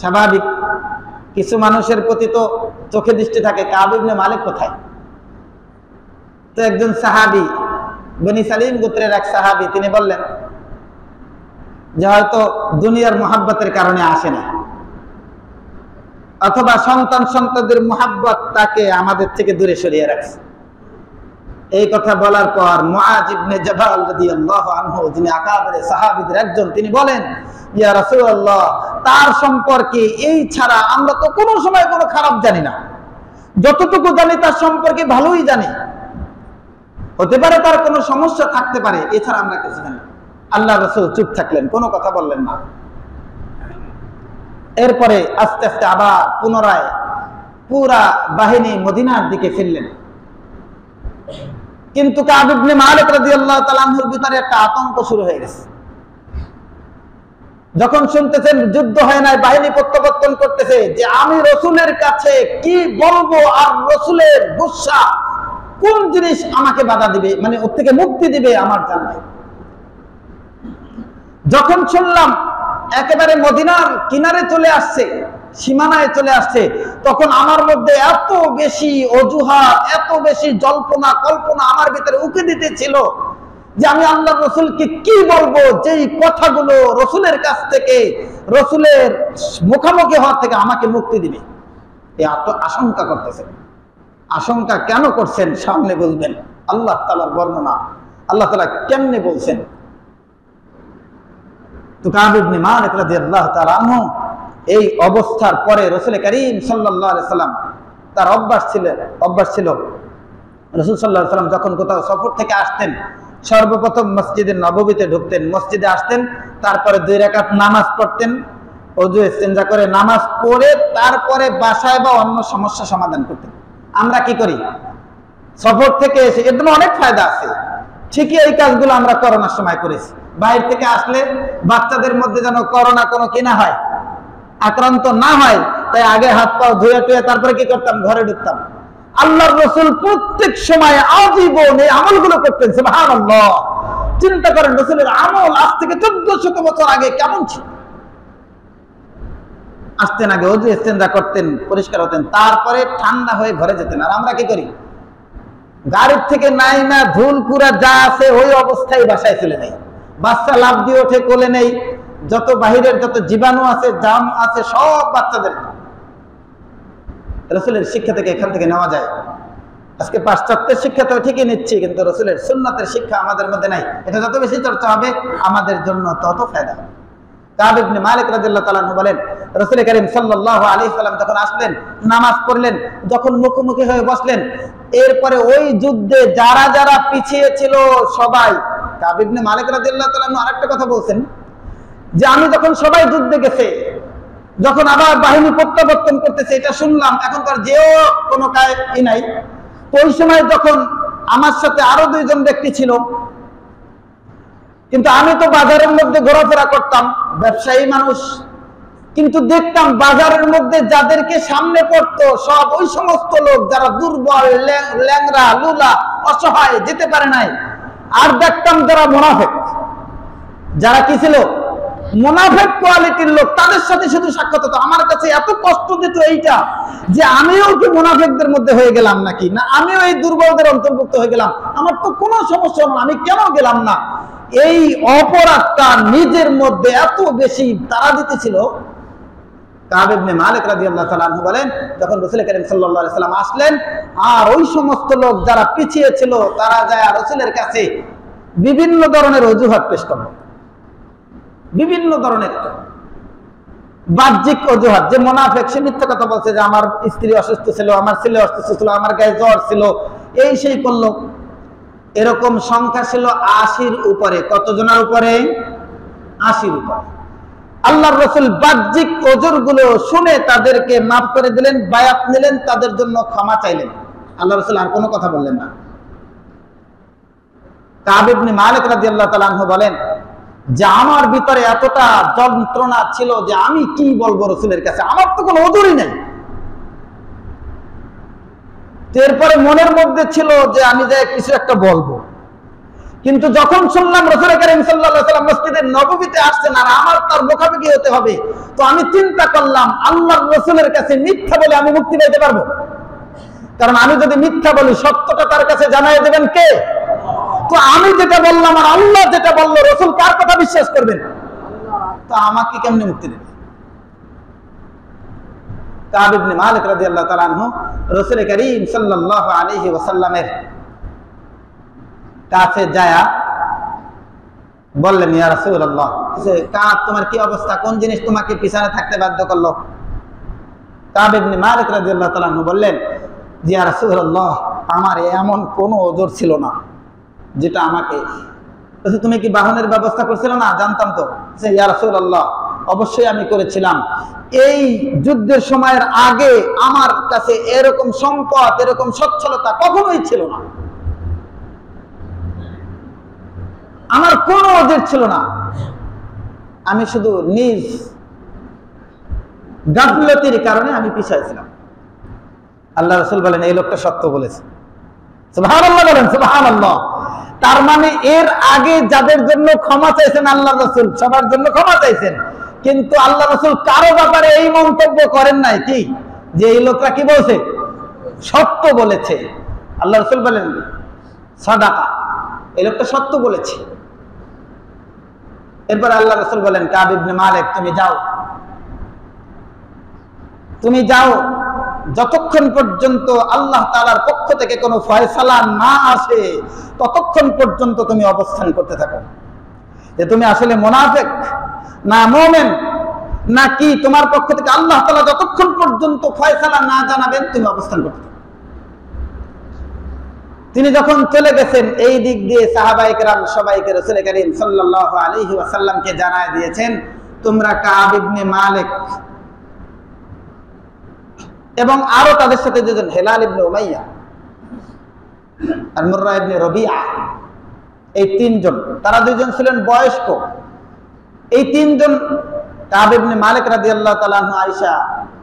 Speaker 1: স্বাভাবিক, কিছু মানুষের প্রতি তো চোখে দৃষ্টি থাকে, কাব ইবনে মালিক কোথায়? তো একজন সাহাবী, বনি সালিম গোত্রের এক সাহাবী, তিনি বললেন যে হয়তো দুনিয়ার মোহাব্বতের কারণে আসে না, অথবা সন্তানদের মোহাব্বত তাকে আমাদের থেকে দূরে সরিয়ে রাখছে। এই কথা বলার পর মুআজ ইবনে জাবাল রাদিয়াল্লাহু আনহু, যিনি আকাবের সাহাবীদের একজন, তিনি বলেন, ইয়া রাসূলুল্লাহ, তার সম্পর্কে এই ছাড়া আমরা তো কোনো সময় কোনো খারাপ জানি না। যতটুকু জানি তার সম্পর্কে ভালোই জানি। হতে পারে তার কোনো সমস্যা থাকতে পারে, এছাড়া আমরা কিছু জানি না। আল্লাহ রাসূল চুপ থাকলেন, কোনো কথা বললেন না। এরপরে আস্তে আস্তে আবার পুনরায় পুরা বাহিনী মদিনার দিকে ফিরলেন। কিন্তু কাব ইবনে মালিক রাদিয়াল্লাহু তাআলা আনহুর ভিতরে একটা আতঙ্ক শুরু হয়ে গেছে। যখন শুনতেছেন যুদ্ধ হয় নাই, বাহিনী প্রত্যাবর্তন করতেছে, যে আমি রাসূলের কাছে কি বলবো, আর রাসূলের গুসা কোন জিনিস আমাকে বাধা দিবে, মানে ওর থেকে মুক্তি দিবে আমার জানবে। যখন শুনলাম একেবারে মদিনার কিনারে চলে আসছে, সীমানায় চলে আসছে, তখন আমার মধ্যে এত বেশি অজুহাত, এত বেশি জল্পনা কল্পনা আমার ভিতরে উকি দিতেছিল যে আমি আল্লাহর রাসূলকে কি বলবো, যেই কথাগুলো রাসূলের কাছ থেকে, রাসূলের মুখোমুখি হওয়া থেকে আমাকে মুক্তি দিবে। এই আশঙ্কা করতেছেন। আশঙ্কা কেন করছেন সামনে বলবেন। আল্লাহ তাআলার বর্ণনা, আল্লাহ তাআলা কেমনে বলছেন। তো কাব ইবনে মালিক রাদিয়াল্লাহু তাআলা আনহু এই অবস্থার পরে রাসূল কারীম সাল্লাল্লাহু আলাইহি সাল্লাম, তার অভ্যাস ছিল রাসূল সাল্লাল্লাহু আলাইহি সাল্লাম যখন কোথাও সফর থেকে আসতেন, সর্বপ্রথম মসজিদে নববীতে ঢুকতেন, মসজিদে আসতেন, তারপরে 2 রাকাত নামাজ পড়তেন, ওযু ইস্তেনজা করে নামাজ পড়ে তারপরে বাসায় বা অন্য সমস্যা সমাধান করতেন। আমরা কি করি? সফর থেকে এসে, এর জন্য অনেক ফায়দা আছে, ঠিকই এই কাজগুলো আমরা করোনার সময় করেছি। বাইরে থেকে আসলে বাচ্চাদের মধ্যে যেন করোনা কোনো কিনা হয়, আক্রান্ত না হয়, তাই আগে হাত পা ধুয়ে টুয়ে তারপরে কি করতাম? ঘরে ঢুকতাম। আল্লাহর রাসূল প্রত্যেক সময় আজীবন এই আমলগুলো করতেন। সুবহানাল্লাহ, চিন্তা করেন রাসূলের আমল আজ থেকে 1400 বছর আগে কেমন ছিল। আসতেন, আগে ওযু ইস্তেনজা করতেন, পরিষ্কার হতেন, তারপরে ঠান্ডা হয়ে ঘরে যেতেন। আর আমরা কি করি? গাড়ির থেকে নাইমা ধুল কুড়া যা আছে ওই অবস্থায় বাসায় চলে যাই। বাচ্চা লাফ দিয়ে ওঠে, কোলে নেই, যত বাহিরের যত জীবাণু আছে, জাম আছে, সব বাচ্চাদের। রাসূলের শিক্ষা থেকে এখান থেকে নেওয়া যায়। আজকে পাশ্চাত্যের শিক্ষা তো ঠিকই নিচ্ছি, কিন্তু রাসূলের সুন্নাতের শিক্ষা আমাদের মধ্যে নাই। এটা যত বেশি চর্চা হবে আমাদের জন্য তত ফায়দা। কাব ইবনে মালিক রাদিয়াল্লাহু তাআলা আনহু বলেন, রাসূল কারীম সাল্লাল্লাহু আলাইহি সাল্লাম যখন আসলেন, নামাজ পড়লেন, যখন মুখোমুখি হয়ে বসলেন, এরপরে ওই যুদ্ধে যারা যারা পিছিয়ে ছিল সবাই, কাব ইবনে মালিক রাদিয়াল্লাহু তাআলা আনহু আরেকটা কথা বলছেন যে আমি যখন সবাই যুদ্ধে গেছে, যখন আবার বাহিনী প্রত্যাবর্তন করতেছে, এটা শুনলাম, এখন তার যেও কোনো কাজ নাই। ওই সময় যখন আমার সাথে আরো 2 জন ব্যক্তি ছিল, কিন্তু আমি তো বাজারের মধ্যে ঘোরাফেরা করতাম, ব্যবসায়ী মানুষ, কিন্তু দেখতাম বাজারের মধ্যে যাদেরকে সামনে পড়তো সব ওই সমস্ত লোক যারা দুর্বল, ল্যাংরা, লুলা, অসহায়, যেতে পারে নাই। আর দেখতাম যারা মুনাফিক, যারা কি ছিল? মুনাফিক কোয়ালিটির লোক, তাদের সাথে শুধু সাক্ষাৎ হতো। আমার কাছে এত কষ্ট দিত এইটা যে আমিও কি মুনাফিকদের মধ্যে হয়ে গেলাম নাকি, না আমিও এই দুর্বলদের অন্তর্ভুক্ত হয়ে গেলাম, আমার তো কোনো সমস্যা হলো না, আমি কেন গেলাম না। এই অপরাধটা নিজের মধ্যে এত বেশি তাড়া দিতেছিল। কাব ইবনে মালিক রাদিয়াল্লাহু তাআলা আনহু বলেন, যখন রাসূল করিম সাল্লাল্লাহু আলাইহি ওয়াসাল্লাম আসলেন, আর ওই সমস্ত লোক যারা পিছিয়ে ছিল তারা যায় রাসূলের কাছে বিভিন্ন ধরনের অজুহাত পেশ করল, বিভিন্ন ধরনের বাহ্যিক অজুহাত। যে মুনাফিক, সে মিথ্যা কথা বলছে যে আমার স্ত্রী অসুস্থ ছিল, আমার ছেলে অসুস্থ ছিল, আমার গায়ে জ্বর ছিল, এই সেই করলো। এরকম সংখ্যা ছিল ৮০-র উপরে। কতজনের উপরে? ৮০-র উপরে। আল্লাহর রাসূল বাহ্যিক ওজরগুলো শুনে তাদেরকে মাফ করে দিলেন, বায়াত নিলেন, তাদের জন্য ক্ষমা চাইলেন। আল্লাহর রাসূল আর কোনো কথা বললেন না। কাব ইবনে মালিক রাদিয়াল্লাহু তাআলা আনহু বলেন যে আমার ভিতরে এতটা যন্ত্রণা ছিল যে আমি কি বলবো রাসূলের কাছে, আমার তো কোনো ওজরই নাই। এরপরে মনের মধ্যে ছিল যে আমি যাই কিছু একটা বলবো, কিন্তু যখন শুনলাম রাসূল করিম সাল্লাল্লাহু আলাইহি ওয়াসাল্লাম মসজিদে নববীতে আসছেন আর আমার তার মুখামুখি হতে হবে, তো আমি চিন্তা করলাম আল্লাহর রাসূলের কাছে মিথ্যা বলে আমি মুক্তি পেতে পারবো। কারণ আমি যদি মিথ্যা বলি, সত্যটা তার কাছে জানাই দেবেন কে? তো আমি যেটা বললাম আর আল্লাহ যেটা বললো, রাসূল কার কথা বিশ্বাস করবেন? তো আমাকে কেমনে মুক্তি দেবে? কাব ইবনে মালিক রাদিয়াল্লাহু তাআলা আনহু রাসূল করিম সাল্লাল্লাহু আলাইহি ওয়াসাল্লামের কাছে যায়া বললেন, ইয়া রাসূলুল্লাহ, কাব তোমার কি অবস্থা, কোন জিনিস তোমাকে পিছনে থাকতে বাধ্য করলো? কাব ইবনে মালিক রাদিয়াল্লাহু তাআলা আনহু বললেন, ইয়া রাসূলুল্লাহ, আমার এমন কোনো ওজর ছিল না যেটা আমাকে। তুমি কি বাহনের ব্যবস্থা করছিলে? না, জানতাম তো। ইয়া রাসূলুল্লাহ, অবশ্যই আমি করেছিলাম। এই যুদ্ধের সময়ের আগে আমার কাছে এরকম সম্পদ, এরকম সচ্ছলতা কখনোই ছিল না, আমার কোনো ওজর ছিল না। আমি শুধু নিজ গাফলতির কারণে আমি পিছাইছিলাম। আল্লাহ রাসূল বলেন, এই লোকটা সত্য বলেছে। সুবহানাল্লাহ বলেন, সুবহানাল্লাহ। তার মানে এর আগে যাদের জন্য ক্ষমা চাইছেন আল্লাহ রাসূল, সবার জন্য ক্ষমা চাইছেন, কিন্তু আল্লাহ রাসূল কারো ব্যাপারে এই মন্তব্য করেন নাই কি যে এই লোকটা কি বলছে, সত্য বলেছে। আল্লাহ রাসূল বলেন সাদাকা, এই লোকটা সত্য বলেছে। এরপর আল্লাহ রাসূল বলেন, কাব ইবনে মালিক, তুমি যাও, যতক্ষণ পর্যন্ত আল্লাহ তাআলার পক্ষ থেকে কোনো ফয়সালা না আসে ততক্ষণ পর্যন্ত তুমি অবস্থান করতে থাকো। যে তুমি আসলে মুনাফিক না মুমিন নাকি তোমার পক্ষ থেকে আল্লাহ তাআলা যতক্ষণ পর্যন্ত ফয়সালা না জানাবেন তুমি অবস্থান করতে থাকো। তিনি যখন চলে গেছেন, এই দিক দিয়ে সাহাবায়ে কেরাম সবাইকে রাসূল করিম সাল্লাল্লাহু আলাইহি ওয়াসাল্লামকে জানায় দিয়েছেন, তোমরা কাব ইবনে মালিক এবং আরো তাদের সাথে দুজন, হেলাল ইবনে উমাইয়া আর মুররা ইবনে রবিয়া, এই তিনজন, তারা দুইজন ছিলেন বয়স্ক। এই তিনজন, কাব ইবনে মালিক রাদিয়াল্লাহু তাআলা আনহু, আয়েশা,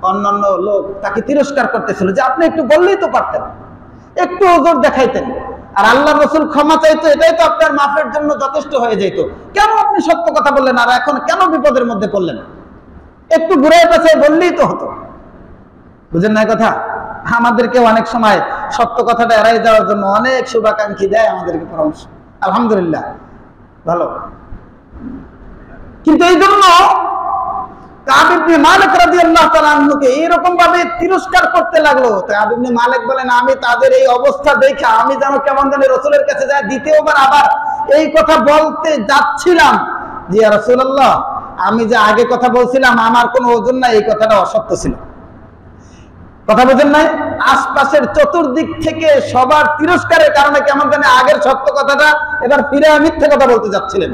Speaker 1: অন্যান্য লোক তাকে তিরস্কার করতেছিল যে আপনি একটু বললেই তো পারতেন, একটু ওজর দেখাইতেন, আর আল্লাহর রাসূল ক্ষমা চাইতো, এটাই তো আপনার মাফের জন্য যথেষ্ট হয়ে যেত। কেন আপনি সত্য কথা বললেন, আর এখন কেন বিপদের মধ্যে পড়লেন? একটু ঘুরে পেছায় বললেই তো হতো। বুঝেন না কথা? আমাদেরকে অনেক সময় সত্য কথাটা এড়াই যাওয়ার জন্য অনেক শুভাকাঙ্ক্ষী দেয় আমাদেরকে পরামর্শ, আলহামদুলিল্লাহ, ভালো। কিন্তু এই জন্য কাব ইবনে মালিক রাদিয়াল্লাহু তাআলা আনহুকে এরকম ভাবে তিরস্কার করতে লাগলো। কাব ইবনে মালিক বলেন, আমি তাদের এই অবস্থা দেখে আমি যেন কেমন জানি রাসূলের কাছে যায় দ্বিতীয়বার আবার এই কথা বলতে যাচ্ছিলাম যে ইয়া রাসূলুল্লাহ, আমি যে আগে কথা বলছিলাম আমার কোনো ওজন নাই, এই কথাটা অসত্য ছিল। কথা বুঝেন নাই? আশপাশের চতুর্দিক থেকে সবার তিরস্কারের কারণে কেমন জানি আগের সত্য কথাটা এবার ফিরে মিথ্যে কথা বলতে যাচ্ছিলেন।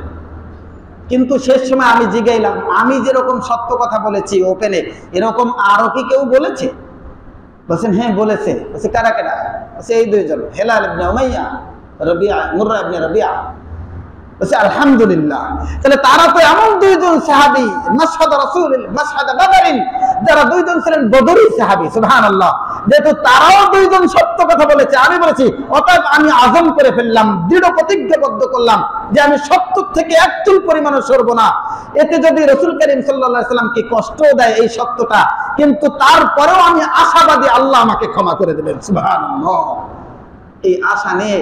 Speaker 1: কিন্তু শেষ সময় আমি জিগাইলাম, আমি যেরকম সত্য কথা বলেছি ওপেনে, এরকম আরো কি কেউ বলেছে? বলছেন হ্যাঁ বলেছে। বলছে কারা কারা? বলছে এই দুইজন, হেলাল ইবনে উমাইয়া, রবিয়া, মুররা ইবনে রবিয়া। বলছে আলহামদুলিল্লাহ। তাহলে তারা তো এমন দুইজন সাহাবী, মাশহাদ রাসূল মাশহাদ বাদরিন, যারা দুইজন ছিলেন বদরি সাহাবী। সুবহানাল্লাহ। যেহেতু তারাও দুইজন সত্য কথা বলেছে, আমি বলেছি, অতএব আমি আযম করে ফেললাম, দৃঢ় প্রতিজ্ঞাবদ্ধ করলাম যে আমি সত্য থেকে একচুল পরিমাণও সরব না। এতে যদি রাসূল করিম সাল্লাল্লাহু আলাইহি ওয়াসাল্লামকে কষ্ট দেয় এই সত্যটা, কিন্তু তারপরেও আমি আশাবাদী আল্লাহ আমাকে ক্ষমা করে দেবেন। সুবহানাল্লাহ। এই আশা নিয়ে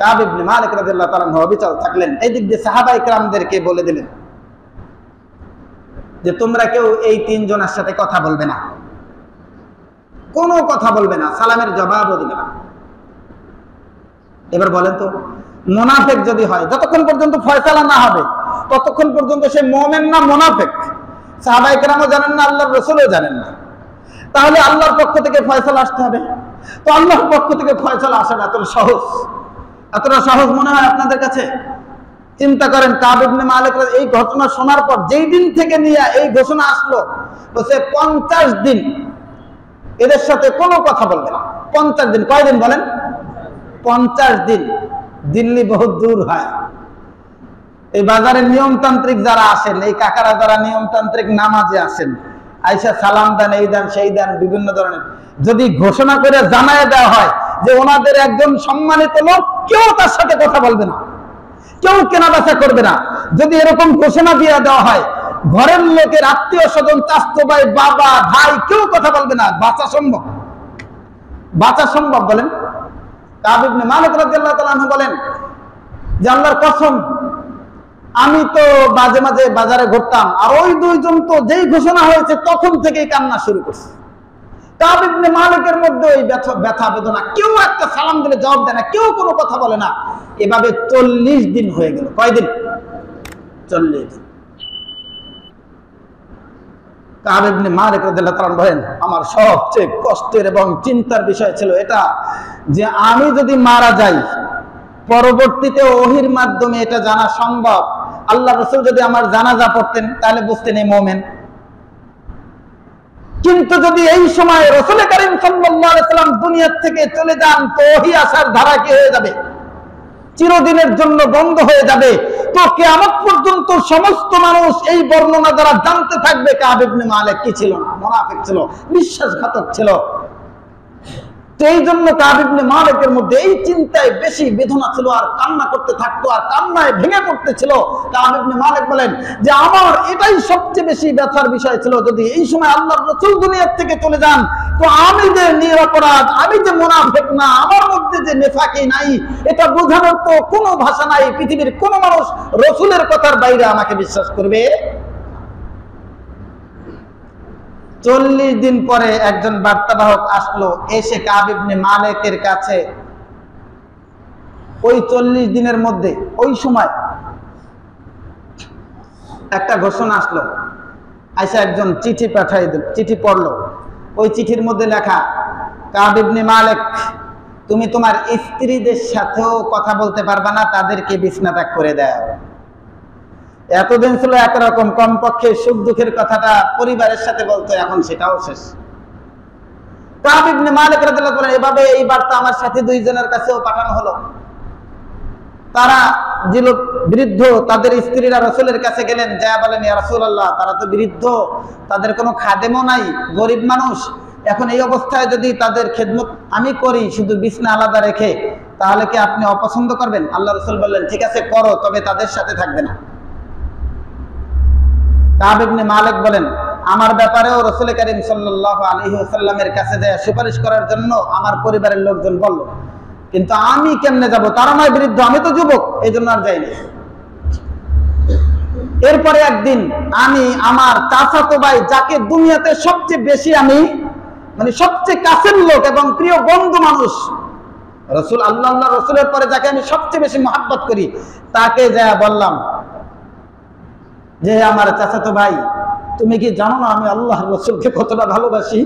Speaker 1: কাব ইবনে মালিক রাদিয়াল্লাহু তাআলা অবিচল থাকলেন। এই দিক দিয়ে সাহাবায়ে কেরামদেরকে বলে দিলেন যে তোমরা কেউ এই তিনজনের সাথে কথা বলবে না, কোনো কথা বলবে না, সালামের জবাবও দিবে না। এবার বলেন তো, মুনাফিক যদি হয়, যতক্ষণ পর্যন্ত ফয়সালা না হবে ততক্ষণ পর্যন্ত সে মুমিন না মুনাফিক? সাহাবায়ে কেরামও জানেন না, আল্লাহর রাসূলও জানেন না। তাহলে আল্লাহর পক্ষ থেকে ফয়সালা আসতে হবে। তো আল্লাহর পক্ষ থেকে ফয়সালা আসা এতটা সহজ, এতটা সহজ মনে হয় আপনাদের কাছে? চিন্তা করেন, কাব ইবনে মালিক এই ঘটনা শোনার পর যেই দিন থেকে নিয়ে এই ঘোষণা আসলো, তো সে 50 দিন এদের সাথে কোনো কথা বলবে না। 50 দিন। কয়দিন বলেন? 50 দিন। দিল্লি বহুত দূর হয়। এই বাজারে নিয়মতান্ত্রিক যারা আসেন, এই কাকারা যারা নিয়মতান্ত্রিক নামাজে আসেন, আইসা সালাম দেন, এই দেন সেই দেন, বিভিন্ন ধরনের, যদি ঘোষণা করে জানায় দেওয়া হয় যে ওনাদের একজন সম্মানিত লোক, কেউ তার সাথে কথা বলবে না, কেউ কেনাবেচা করবে না, যদি এরকম ঘোষণা দিয়ে দেওয়া হয়, ঘরের লোকের আত্মীয় স্বজন, চাচতো ভাই, বাবা, ভাই, কেউ কথা বলবে না, বাঁচা সম্ভব? বাঁচা সম্ভব বলেন? কাব ইবনে মালিক রাদিয়াল্লাহু তাআলা আনহু বলেন যে আল্লাহর কসম, আমি তো মাঝে মাঝে বাজারে ঘুরতাম, আর ওই দুইজন তো যেই ঘোষণা হয়েছে তখন থেকেই কান্না শুরু করছে। কাব ইবনে মালিকের মধ্যে ওই ব্যথা বেদনা, কেউ একটা সালাম দিলে জবাব দেয় না, কেউ কোনো কথা বলে না। এভাবে 40 দিন হয়ে গেল। কয়দিন? 40 দিন। কাব ইবনে মালিক রাদিয়াল্লাহু তাআলা বলেন, আমার সবচেয়ে কষ্টের এবং চিন্তার বিষয় ছিল এটা যে আমি যদি মারা যাই, পরবর্তীতে ওহীর মাধ্যমে এটা জানা সম্ভব, আল্লাহ রাসূল যদি আমার জানাজা পড়তেন তাহলে বুঝতেন এই মুমিন। কিন্তু যদি এই সময় রাসূল করিম সাল্লাল্লাহু আলাইহি ওয়াসাল্লাম দুনিয়া থেকে চলে যান, তো ওহী আসার ধারা কি হয়ে যাবে? চিরদিনের জন্য বন্ধ হয়ে যাবে। তো কিয়ামত পর্যন্ত সমস্ত মানুষ এই বর্ণনা দ্বারা জানতে থাকবে কাব ইবনে মালিক কি ছিল না, মুনাফিক ছিল, বিশ্বাসঘাতক ছিল। তো এই জন্য কাব ইবনে মালিকের মধ্যে এই চিন্তায় বেশি বেদনা ছিল, আর কান্না করতে থাকতো, আর কান্নায় ভেঙে পড়তেছিল। কাব ইবনে মালিক বলেন যে আমার এটাই সবচেয়ে বেশি ব্যথার বিষয় ছিল, যদি এই সময় আল্লাহর রাসূল দুনিয়া থেকে চলে যান, তো আমি যে নিরপরাধ, আমি যে মুনাফিক না, আমার মধ্যে যে নেফাকি নাই, এটা বোঝানোর তো কোনো ভাষা নাই। পৃথিবীর কোন মানুষ রাসূলের কথার বাইরে আমাকে বিশ্বাস করবে? 40 দিন পরে একজন বার্তাবাহক আসলো, এসে কাব ইবনে মালিকের কাছে ওই 40 দিনের মধ্যে ওই সময় একটা ঘোষণা আসলো। আইসা একজন চিঠি পাঠাই দিল, চিঠি পড়লো। ওই চিঠির মধ্যে লেখা, কাব ইবনে মালিক, তুমি তোমার স্ত্রীদের সাথেও কথা বলতে পারবা না, তাদেরকে বিছনা ত্যাগ করে দাও। এতদিন ছিল একরকম, কমপক্ষে সুখ দুঃখের কথাটা পরিবারের সাথে বলতো, এখন সেটাও শেষ। কাব ইবনে মালিক রাদিয়াল্লাহু তাআলা এভাবে এই বার্তা আমার সাথে দুইজনের কাছেও পাঠানো হলো। তারা ছিল বৃদ্ধ, তাদের স্ত্রীরা রাসূলের কাছে গেলেন, যা বলেন, ইয়া রাসূলুল্লাহ, তারা তো বৃদ্ধ, তাদের কোনো খাদেমও নাই, গরিব মানুষ, এখন এই অবস্থায় যদি তাদের খেদমত আমি করি শুধু বিছনা আলাদা রেখে, তাহলে কি আপনি অপছন্দ করবেন? আল্লাহ রাসূল বললেন, ঠিক আছে করো, তবে তাদের সাথে থাকবে না। কাব ইবনে মালিক বলেন, আমার ব্যাপারেও রাসূল করিম সাল্লাল্লাহু আলাইহি ওয়াসাল্লামের কাছে যায় সুপারিশ করার জন্য আমার পরিবারের লোকজন বলল, কিন্তু আমি কেমনে যাব? তারা নয় বৃদ্ধ, আমি তো যুবক, এই জন্য আর যাইনি। এরপরে একদিন আমি আমার চাচাতো ভাই, যাকে দুনিয়াতে সবচেয়ে বেশি আমি মানে সবচেয়ে কাছের লোক এবং প্রিয় বন্ধু মানুষ, রাসূল আল্লাহ রাসূলের পরে যাকে আমি সবচেয়ে বেশি মহব্বত করি, তাকে যা বললাম যে আমার চাচাতো ভাই, তুমি কি জানো না আমি আল্লাহর রাসূলকে কতটা ভালোবাসি?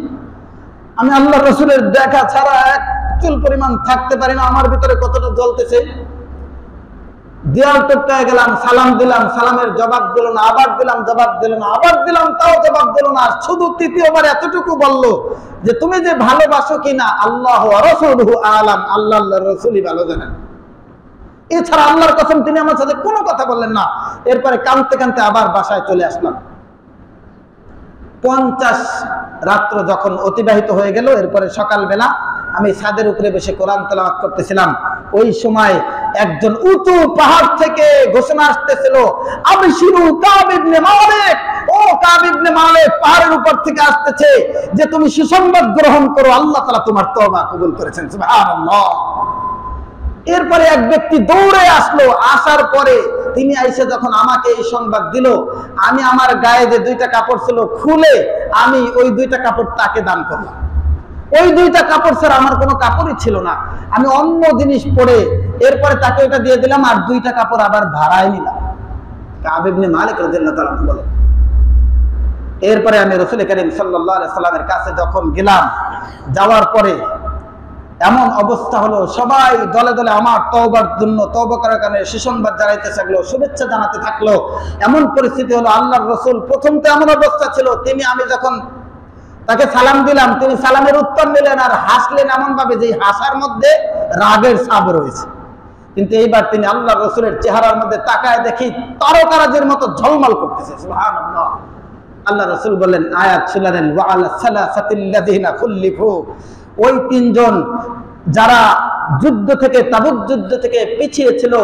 Speaker 1: আমি আল্লাহর রাসূলের দেখা ছাড়া এক চুল পরিমাণ থাকতে পারি না, আমার ভিতরে কতটা জ্বলতেছে। দেয়াল টপকায় গেলাম, সালাম দিলাম, সালামের জবাব দিল না, আবার দিলাম, জবাব দিল না, আবার দিলাম, তাও জবাব দিল না। শুধু তৃতীয়বার এতটুকু বলল যে তুমি যে ভালোবাসো কিনা আল্লাহ ওয়া রাসূলুহু আলাম, আল্লাহ রাসূলই ভালো জানেন। এছাড়া আল্লাহর কসম তিনি আমার সাথে কোনো কথা বললেন না। এরপরে কাঁদতে কাঁদতে আবার বাসায় চলে আসলাম। 50 রাত্র যখন অতিবাহিত হয়ে গেল, এরপরে সকালবেলা আমি ছাদের উপরে বসে কোরআন তেলাওয়াত করতেছিলাম। ওই সময় একজন উঁচু পাহাড় থেকে ঘোষণা আসতেছিল, আবশিরু কাব ইবনে মালিক, ও কাব ইবনে মালিক পাহাড়ের উপর থেকে আসতেছে যে তুমি সুসংবাদ গ্রহণ করো, আল্লাহ তাআলা তোমার তওবা কবুল করেছেন। সুবহানাল্লাহ। এরপরে এক ব্যক্তি দৌড়ে আসলো, আসার পরে তিনি আইসে যখন আমাকে এই সংবাদ দিল, আমি আমার গায়ে যে 2টা কাপড় ছিল খুলে আমি ওই 2টা কাপড় তাকে দান করলাম। ওই 2টা কাপড় ছাড়া আমার কোনো কাপড়ই ছিল না, আমি অন্য জিনিস পরে এরপরে তাকে ওটা দিয়ে দিলাম আর 2টা কাপড় আবার ভাড়ায় নিলাম। কাব ইবনে মালিক রাদিয়াল্লাহু তাআলা বলেন, এরপরে আমি রাসূল করিম সাল্লাল্লাহু আলাইহি সাল্লামের কাছে যখন গেলাম, যাওয়ার পরে এমন অবস্থা হলো সবাই দলে দলে আমার তওবার জন্য, তওবা করার কারণে সুসংবাদ জানাইতে থাকলো, শুভেচ্ছা জানাতে থাকলো। এমন পরিস্থিতি হলো আল্লাহর রাসূল প্রথম তো এমন অবস্থা ছিল, আমি যখন তাকে সালাম দিলাম তিনি সালামের উত্তর দিলেন আর হাসলেন এমন ভাবে যে হাসার মধ্যে রাগের ছাপ রয়েছে। কিন্তু এইবার তিনি আল্লাহর রাসূলের চেহারার মধ্যে তাকায় দেখি তারকারাজের মতো ঝলমল করতেছে। সুবহানাল্লাহ। আল্লাহ রাসূল বললেন, আয়াত শুনালেন, ওয়া আলা সালাসাতিল্লাযিনা খুল্লিফু, ওই 3 জন যারা যুদ্ধ থেকে, তাবুক যুদ্ধ থেকে পিছিয়ে ছিল,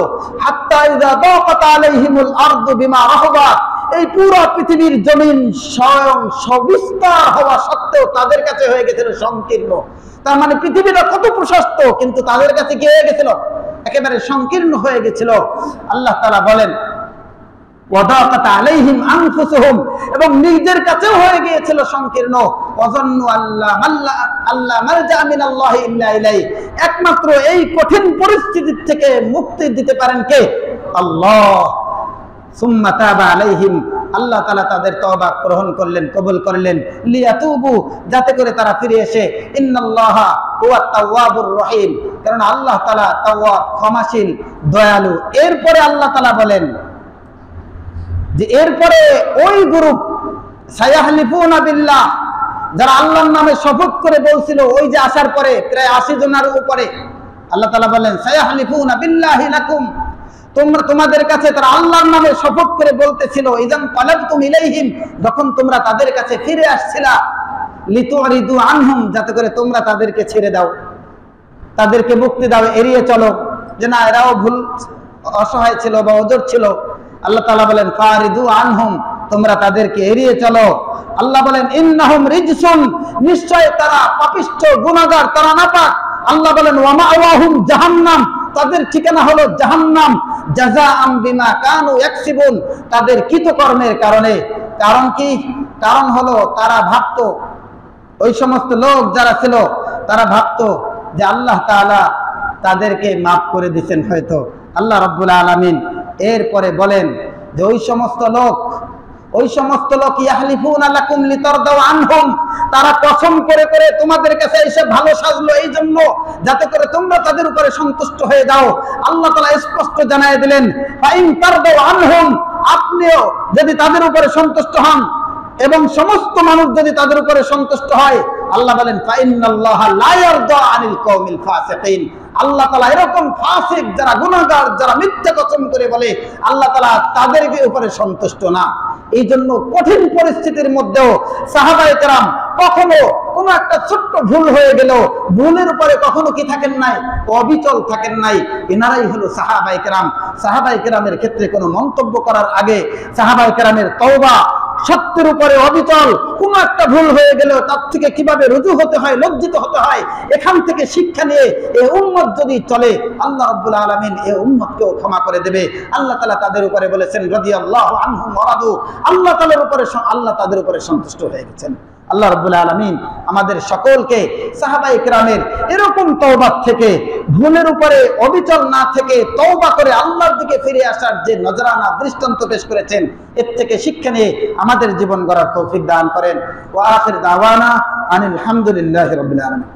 Speaker 1: হাত্তা ইযা দাকাত আলাইহিমুল আরদু বিমা রাহাবাত, এই পুরো পৃথিবীর জমিন স্বয়ং সবিস্তার হওয়া সত্ত্বেও তাদের কাছে হয়ে গেছিল সংকীর্ণ। তার মানে পৃথিবীটা কত প্রশস্ত, কিন্তু তাদের কাছে কি হয়ে গেছিল? একেবারে সংকীর্ণ হয়ে গেছিল। আল্লাহ তাআলা বলেন, ওয়াদাকাত আলাইহিম আনফুসুহুম, এবং নিজের কাছেও হয়ে গিয়েছিল সংকীর্ণ। ওয়াজান্নু আল্লাহ মালজা মিনাল্লাহি ইল্লা ইলাইহি, একমাত্র এই কঠিন পরিস্থিতি থেকে মুক্তি দিতে পারেন কে? আল্লাহ। সুম্মা তাবা আলাইহিম, আল্লাহ তাআলা তাদের তওবা গ্রহণ করলেন, কবুল করলেন। লিয়াতুবু, যাতে করে তারা ফিরে এসে। ইন্নাল্লাহা হুয়া তাওয়াবুর রহিম, কারণ আল্লাহ তাআলা তাওয়াব, ক্ষমাশীল, দয়ালু। এরপরে আল্লাহ তাআলা বলেন যে এরপরে ওই গ্রুপ সায়াহলিফুনা বিল্লাহ, যারা আল্লাহর নামে শপথ করে বলছিল, ওই যে আসার পরে প্রায় 80 জনের উপরে, আল্লাহ তাআলা বলেন সায়াহলিফুনা বিল্লাহি লাকুম, তোমাদের কাছে তারা আল্লাহর নামে শপথ করে বলতেছিল, ইযাম তালাবতুম ইলাইহিম, যখন তোমরা তাদের কাছে ফিরে আসছিলা, লিতুরিদু আনহুম, যাতে করে তোমরা তাদেরকে ছেড়ে দাও, তাদেরকে মুক্তি দাও, এড়িয়ে চলো, যে না এরাও ভুল, অসহায় ছিল বা ওজর ছিল। আল্লাহ তাআলা বলেন ফারিদু আনহুম, তোমরা তাদেরকে এড়িয়ে চলো। আল্লাহ বলেন ইন্নাহুম রিজসুন, নিশ্চয় তারা পাপিষ্ঠ, গুনাহগার, তারা নাপাক। আল্লাহ বলেন ওয়া মাওয়াহুম জাহান্নাম, তাদের ঠিকানা হলো জাহান্নাম। জাযাআম বিমা কানু ইয়াকসিবুন, তাদের কৃতকর্মের কারণে। কারণ কি? কারণ হলো তারা ভাবতো, ওই সমস্ত লোক যারা ছিল তারা ভাবতো যে আল্লাহ তাআলা তাদেরকে মাফ করে দিয়েছেন হয়তো। আল্লাহ রাব্বুল আলামিন এরপরে বলেন যে ওই সমস্ত লোক ইয়াহলিফুনা লাকুম লিতারদাউ আনহুম, তারা কসম করে করে তোমাদের কাছে এসে ভালো সাজলো এই জন্য যাতে করে তোমরা তাদের উপরে সন্তুষ্ট হয়ে যাও। আল্লাহ তাআলা স্পষ্ট জানায় দিলেন, ফাইন তারদাউ আনহুম, আপনিও যদি তাদের উপরে সন্তুষ্ট হন এবং সমস্ত মানুষ যদি তাদের উপরে সন্তুষ্ট হয়, আল্লাহ বলেন ফাইন্নাল্লাহা লা ইয়ারদা আনিল কওমিল ফাসিকিন, আল্লাহ তাআলা এরকম ফাসিক, যারা গুনাহগার, যারা মিথ্যা কসম করে বলে, আল্লাহ তাআলা তাদের উপরে সন্তুষ্ট না। এই জন্য কঠিন পরিস্থিতির মধ্যেও সাহাবায়ে কেরাম কখনো কোনো একটা ছোট্ট ভুল হয়ে গেল, ভুলের উপরে কখনো কি থাকেন নাই? অবিচল থাকেন নাই। এনারাই হলো সাহাবায়ে কেরাম। সাহাবায়ে কেরামের ক্ষেত্রে কোনো মন্তব্য করার আগে সাহাবায়ে কেরামের তওবা, সত্যের উপরে অবিচল, কোন একটা ভুল হয়ে গেল তার থেকে কিভাবে রুজু হতে হয়, লজ্জিত হতে হয়, এখান থেকে শিক্ষা নিয়ে এই উম্মত যদি চলে, আল্লাহ রাব্বুল আলামিন এই উম্মতকেও ক্ষমা করে দেবে। আল্লাহ তাআলা তাদের উপরে বলেছেন রাদিয়াল্লাহু আনহুম ওয়া রাদু, আল্লাহ তাদের উপরে সন্তুষ্ট হয়ে গেছেন। আল্লাহ রাব্বুল আলামিন আমাদের সকলকে সাহাবায়ে কেরামের এরকম তওবা থেকে, ভুলের উপরে অবিচল না থেকে তওবা করে আল্লাহর দিকে ফিরে আসার যে নজরানা দৃষ্টান্ত পেশ করেছেন, এর থেকে শিক্ষা নিয়ে আমাদের জীবন গড়ার তৌফিক দান করেন। ওয়া আখির দাওয়ানা আনিল হামদুলিল্লাহি রাব্বিল আলামিন।